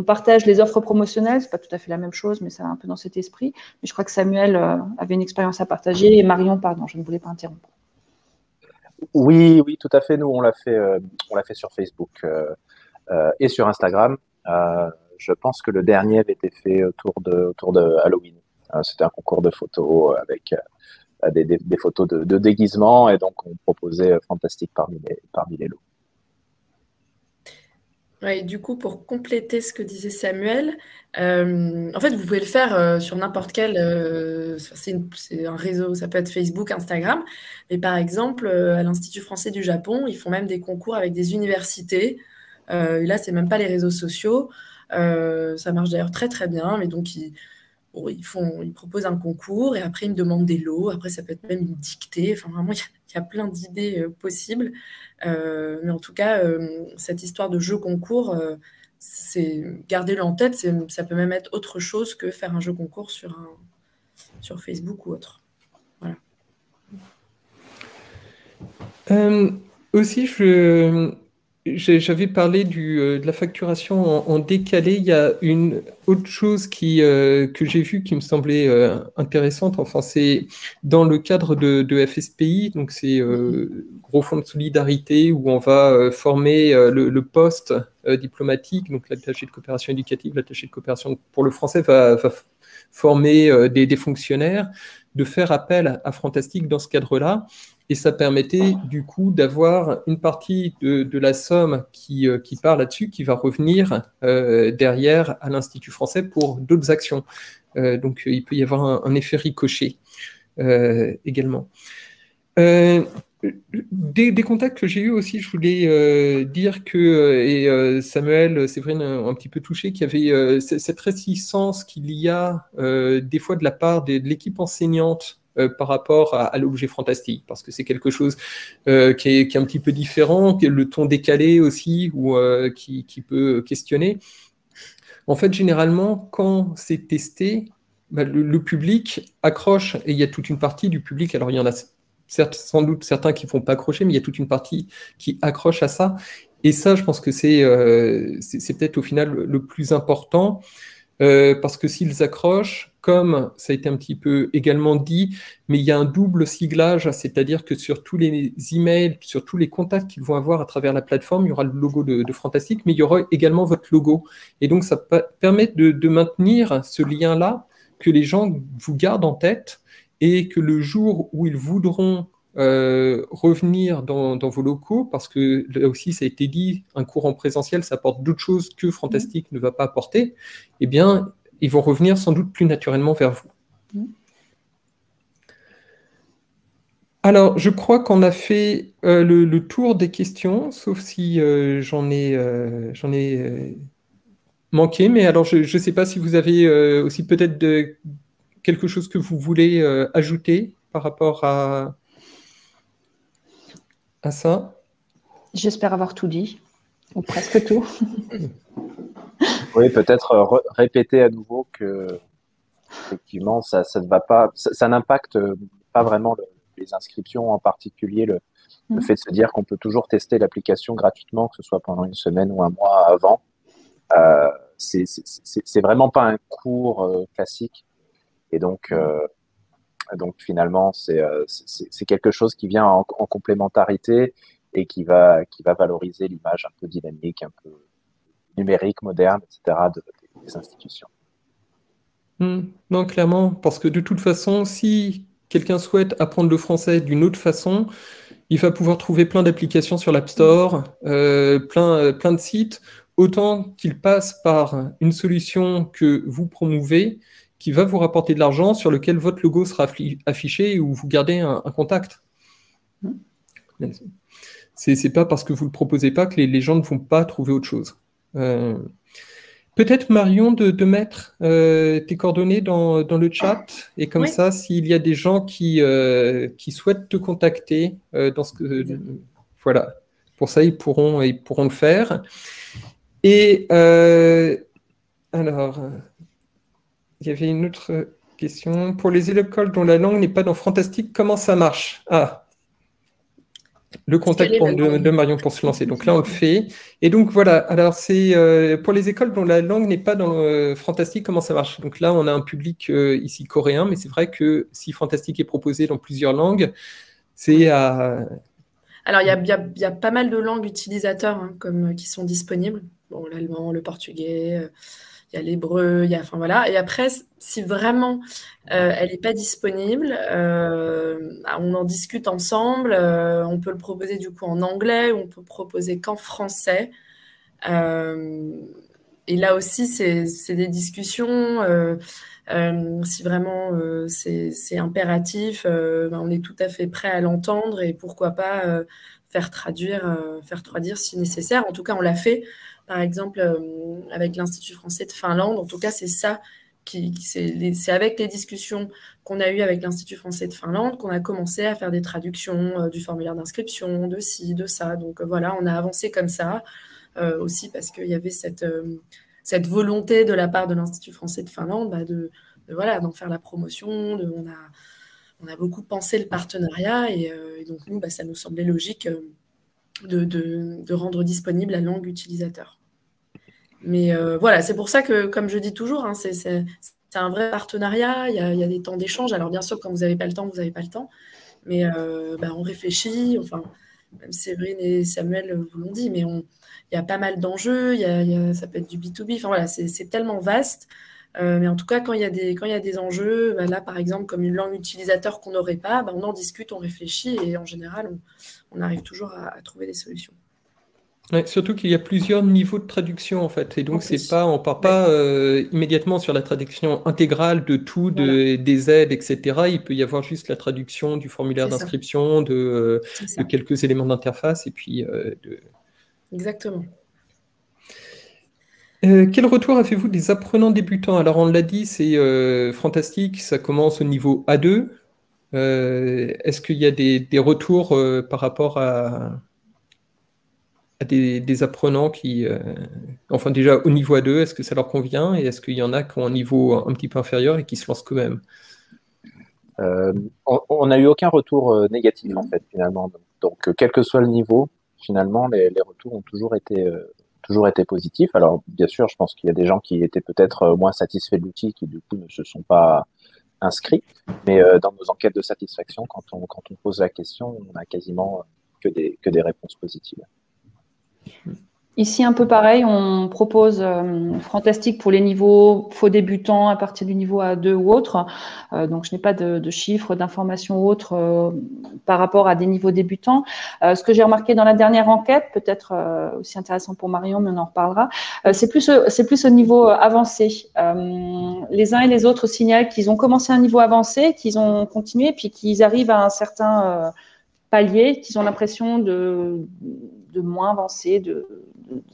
partage les offres promotionnelles, c'est pas tout à fait la même chose, mais c'est un peu dans cet esprit. Mais je crois que Samuel avait une expérience à partager, et Marion, pardon, je ne voulais pas interrompre. Oui, tout à fait. Nous, on l'a fait sur Facebook et sur Instagram. Je pense que le dernier avait été fait autour de Halloween. C'était un concours de photos avec des photos de déguisement, et donc on proposait Fantastique parmi les lots. Ouais, du coup, pour compléter ce que disait Samuel, en fait, vous pouvez le faire sur n'importe quel. C'est un réseau, ça peut être Facebook, Instagram. Mais par exemple, à l'Institut français du Japon, ils font même des concours avec des universités. Et là, c'est même pas les réseaux sociaux. Ça marche d'ailleurs très très bien. Mais donc, ils proposent un concours, et après, ils me demandent des lots. Après, ça peut être même une dictée. Enfin, vraiment, il y a plein d'idées possibles. Mais en tout cas, cette histoire de jeu concours, gardez-le en tête. Ça peut même être autre chose que faire un jeu concours sur Facebook ou autre. Voilà. Aussi, j'avais parlé de la facturation en décalé. Il y a une autre chose que j'ai vue qui me semblait intéressante. Enfin, c'est dans le cadre de FSPI, donc c'est gros fonds de solidarité où on va former le poste diplomatique, donc l'attaché de coopération éducative, l'attaché de coopération pour le français va former des fonctionnaires. de faire appel à Fantastic dans ce cadre-là. Et ça permettait du coup d'avoir une partie de la somme qui part là-dessus, qui va revenir derrière à l'Institut français pour d'autres actions. Donc il peut y avoir un effet ricochet également. Des contacts que j'ai eus aussi, je voulais dire que, et Samuel, Séverine ont un petit peu touché, qu'il y avait cette réticence qu'il y a des fois de la part de l'équipe enseignante par rapport à l'objet fantastique, parce que c'est quelque chose qui est un petit peu différent, le ton décalé aussi, ou qui peut questionner. En fait, généralement, quand c'est testé, bah, le public accroche, et il y a toute une partie du public, alors il y en a sans doute certains qui ne vont pas accrocher, mais il y a toute une partie qui accroche à ça. Et ça, je pense que c'est peut-être au final le plus important, parce que s'ils accrochent, comme ça a été un petit peu également dit, mais il y a un double siglage, c'est-à-dire que sur tous les emails, sur tous les contacts qu'ils vont avoir à travers la plateforme, il y aura le logo de Fantastic, mais il y aura également votre logo. Et donc, ça permet de maintenir ce lien-là, que les gens vous gardent en tête, et que le jour où ils voudront revenir dans vos locaux, parce que là aussi ça a été dit, un cours en présentiel, ça apporte d'autres choses que Fantastic ne va pas apporter, eh bien, ils vont revenir sans doute plus naturellement vers vous. Alors, je crois qu'on a fait le tour des questions, sauf si j'en ai manqué, mais alors je ne sais pas si vous avez aussi peut-être quelque chose que vous voulez ajouter par rapport à ça. J'espère avoir tout dit, ou presque tout. Oui, peut-être répéter à nouveau que effectivement, ça ne va pas, ça n'impacte pas vraiment les inscriptions, en particulier le fait de se dire qu'on peut toujours tester l'application gratuitement, que ce soit pendant une semaine ou un mois avant. C'est vraiment pas un cours classique, et donc finalement c'est quelque chose qui vient en complémentarité et qui va valoriser l'image un peu dynamique, un peu numérique, moderne, etc. des institutions. Non, clairement, parce que de toute façon, si quelqu'un souhaite apprendre le français d'une autre façon, il va pouvoir trouver plein d'applications sur l'App Store, plein de sites, autant qu'il passe par une solution que vous promouvez, qui va vous rapporter de l'argent, sur lequel votre logo sera affiché et où vous gardez un contact. C'est pas parce que vous ne le proposez pas que les gens ne vont pas trouver autre chose. Peut-être, Marion, de mettre tes coordonnées dans le chat, et comme ça, s'il y a des gens qui souhaitent te contacter, voilà, pour ça, ils pourront le faire. Et alors, il y avait une autre question. Pour les écoles dont la langue n'est pas dans Fantastic, comment ça marche? Le contact de Marion pour se lancer. Donc là, on le fait. Et donc, voilà. Alors, c'est pour les écoles dont la langue n'est pas dans Fantastic, comment ça marche? Donc là, on a un public ici coréen, mais c'est vrai que si Fantastic est proposé dans plusieurs langues, c'est à... Alors, il y a pas mal de langues utilisateurs qui sont disponibles. Bon, l'allemand, le portugais... il y a l'hébreu, enfin voilà. Et après, si vraiment elle n'est pas disponible, on en discute ensemble. On peut le proposer du coup en anglais, ou on peut proposer qu'en français. Et là aussi, c'est des discussions. Si vraiment c'est impératif, on est tout à fait prêt à l'entendre, et pourquoi pas faire traduire si nécessaire. En tout cas, on l'a fait. Par exemple, avec l'Institut français de Finlande, en tout cas, c'est ça, c'est avec les discussions qu'on a eues avec l'Institut français de Finlande qu'on a commencé à faire des traductions du formulaire d'inscription, de ci, de ça. Donc voilà, on a avancé comme ça, aussi parce qu'il y avait cette volonté de la part de l'Institut français de Finlande d'en faire la promotion. On a beaucoup pensé le partenariat, et donc nous, ça nous semblait logique de rendre disponible la langue utilisateur. Mais voilà, c'est pour ça que, comme je dis toujours, c'est un vrai partenariat. Il y a des temps d'échange. Alors bien sûr, quand vous n'avez pas le temps, vous n'avez pas le temps. Mais on réfléchit. Enfin, même Séverine et Samuel vous l'ont dit, mais il y a pas mal d'enjeux. Ça peut être du B2B. Enfin voilà, c'est tellement vaste Mais en tout cas, quand il y a des enjeux, bah là, par exemple, comme une langue utilisateur qu'on n'aurait pas, bah on en discute, on réfléchit et en général, on arrive toujours à trouver des solutions. Ouais, surtout qu'il y a plusieurs niveaux de traduction en fait, et donc on part pas immédiatement sur la traduction intégrale de tout, des aides, etc. Il peut y avoir juste la traduction du formulaire d'inscription, de quelques éléments d'interface, et puis Exactement. Quel retour avez-vous des apprenants débutants? Alors on l'a dit, c'est fantastique, ça commence au niveau A2. Est-ce qu'il y a des retours par rapport à des apprenants qui, enfin déjà au niveau A2, est-ce que ça leur convient et est-ce qu'il y en a qui ont un niveau un petit peu inférieur et qui se lancent quand même? On n'a eu aucun retour négatif en fait finalement. Donc quel que soit le niveau, finalement les retours ont toujours été positifs. Alors bien sûr, je pense qu'il y a des gens qui étaient peut-être moins satisfaits de l'outil qui du coup ne se sont pas inscrits, mais dans nos enquêtes de satisfaction, quand on pose la question, on a quasiment que des réponses positives. Ici, un peu pareil, on propose Fantastique pour les niveaux faux débutants à partir du niveau A2 ou autre. Donc, je n'ai pas de chiffres, d'informations autres par rapport à des niveaux débutants. Ce que j'ai remarqué dans la dernière enquête, peut-être aussi intéressant pour Marion, mais on en reparlera, c'est plus au niveau avancé. Les uns et les autres signalent qu'ils ont commencé à un niveau avancé, qu'ils ont continué, puis qu'ils arrivent à un certain palier, qu'ils ont l'impression de moins avancer,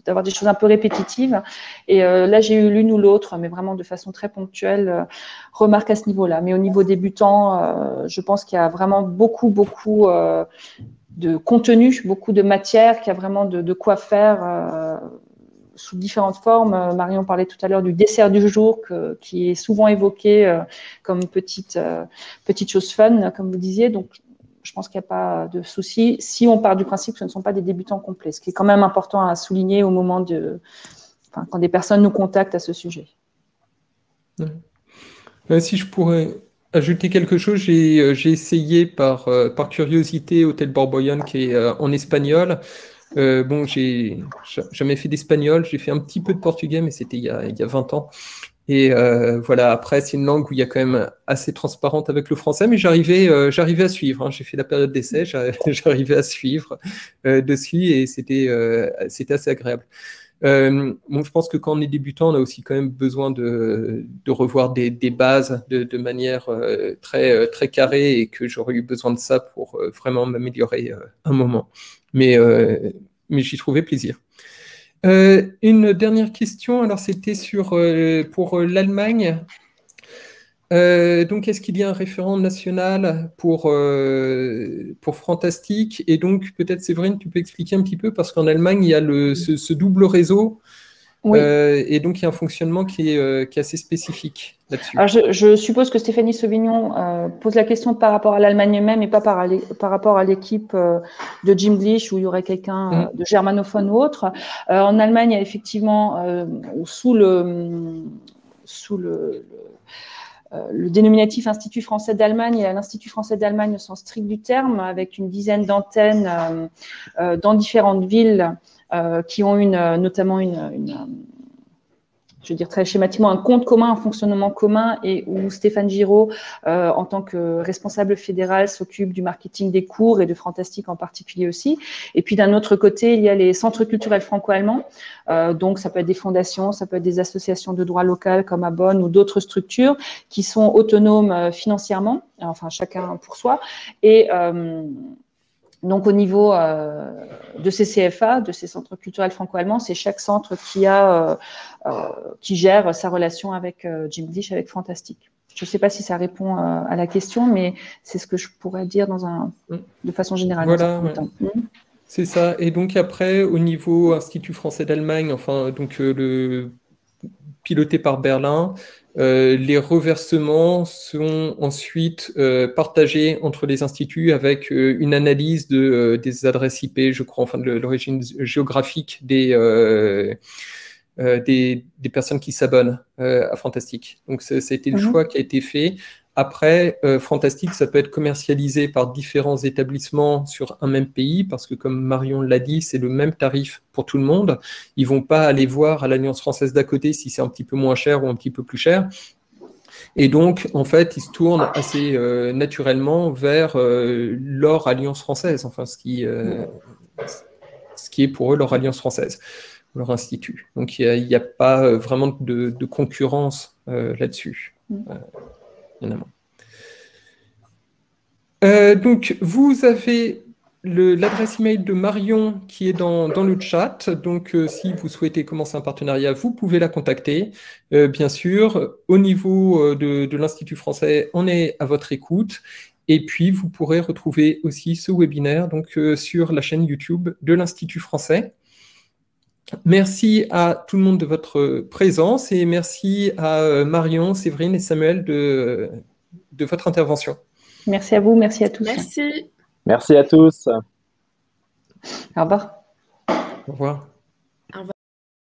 d'avoir des choses un peu répétitives. Et là, j'ai eu l'une ou l'autre, mais vraiment de façon très ponctuelle, remarque à ce niveau-là. Mais au niveau débutant, je pense qu'il y a vraiment beaucoup de contenu, beaucoup de matière, qu'il y a vraiment de quoi faire sous différentes formes. Marion parlait tout à l'heure du dessert du jour, qui est souvent évoqué comme petite chose fun, comme vous disiez. Donc, je pense qu'il n'y a pas de souci si on part du principe que ce ne sont pas des débutants complets, ce qui est quand même important à souligner au moment quand des personnes nous contactent à ce sujet. Si je pourrais ajouter quelque chose, j'ai essayé par curiosité Hôtel Borbollon qui est en espagnol. Bon, j'ai jamais fait d'espagnol, j'ai fait un petit peu de portugais, mais c'était il y a 20 ans. Et voilà, après, c'est une langue où il y a quand même assez transparente avec le français, mais j'arrivais à suivre. Hein. J'ai fait la période d'essai, j'arrivais à suivre dessus et c'était assez agréable. Bon, je pense que quand on est débutant, on a aussi quand même besoin de revoir des bases de manière très carrée et que j'aurais eu besoin de ça pour vraiment m'améliorer un moment. Mais j'y trouvais plaisir. Une dernière question, alors c'était pour l'Allemagne. Donc, est-ce qu'il y a un référent national pour Fantastique? Et donc, peut-être Séverine, tu peux expliquer un petit peu, parce qu'en Allemagne, il y a ce double réseau. Oui. Et donc, il y a un fonctionnement qui est assez spécifique là-dessus. Alors, je suppose que Stéphanie Sauvignon pose la question par rapport à l'Allemagne même et pas par rapport à l'équipe de Jim Glish où il y aurait quelqu'un de germanophone ou autre. En Allemagne, il y a effectivement sous le dénominatif Institut français d'Allemagne, il y a l'Institut français d'Allemagne au sens strict du terme, avec une dizaine d'antennes dans différentes villes qui ont notamment je veux dire très schématiquement, un compte commun, un fonctionnement commun, et où Stéphane Giraud, en tant que responsable fédéral, s'occupe du marketing des cours et de Fantastique en particulier aussi. Et puis d'un autre côté, il y a les centres culturels franco-allemands. Donc ça peut être des fondations, ça peut être des associations de droit local comme à Bonn ou d'autres structures qui sont autonomes financièrement, enfin chacun pour soi. Et donc, au niveau de ces CFA, de ces centres culturels franco-allemands, c'est chaque centre qui gère sa relation avec Jim Glish, avec Fantastique. Je ne sais pas si ça répond à la question, mais c'est ce que je pourrais dire de façon générale. Voilà, ouais. C'est ça. Et donc après, au niveau Institut français d'Allemagne, enfin, donc piloté par Berlin, les reversements sont ensuite partagés entre les instituts avec une analyse des adresses IP, je crois, enfin de l'origine géographique des personnes qui s'abonnent à Fantastique. Donc, ça a été le choix qui a été fait. après, Fantastic, ça peut être commercialisé par différents établissements sur un même pays, parce que comme Marion l'a dit, c'est le même tarif pour tout le monde. Ils ne vont pas aller voir à l'Alliance française d'à côté si c'est un petit peu moins cher ou un petit peu plus cher. Et donc, en fait, ils se tournent assez naturellement vers leur alliance française, enfin, ce qui est pour eux leur alliance française, leur institut. Donc, il n'y a pas vraiment de concurrence là-dessus. Évidemment. Donc, vous avez l'adresse email de Marion qui est dans le chat. Donc, si vous souhaitez commencer un partenariat, vous pouvez la contacter. Bien sûr, au niveau de l'Institut français, on est à votre écoute. Et puis, vous pourrez retrouver aussi ce webinaire donc, sur la chaîne YouTube de l'Institut français. Merci à tout le monde de votre présence et merci à Marion, Séverine et Samuel de votre intervention. Merci à vous, merci à tous. Merci. Merci à tous. Au revoir. Au revoir.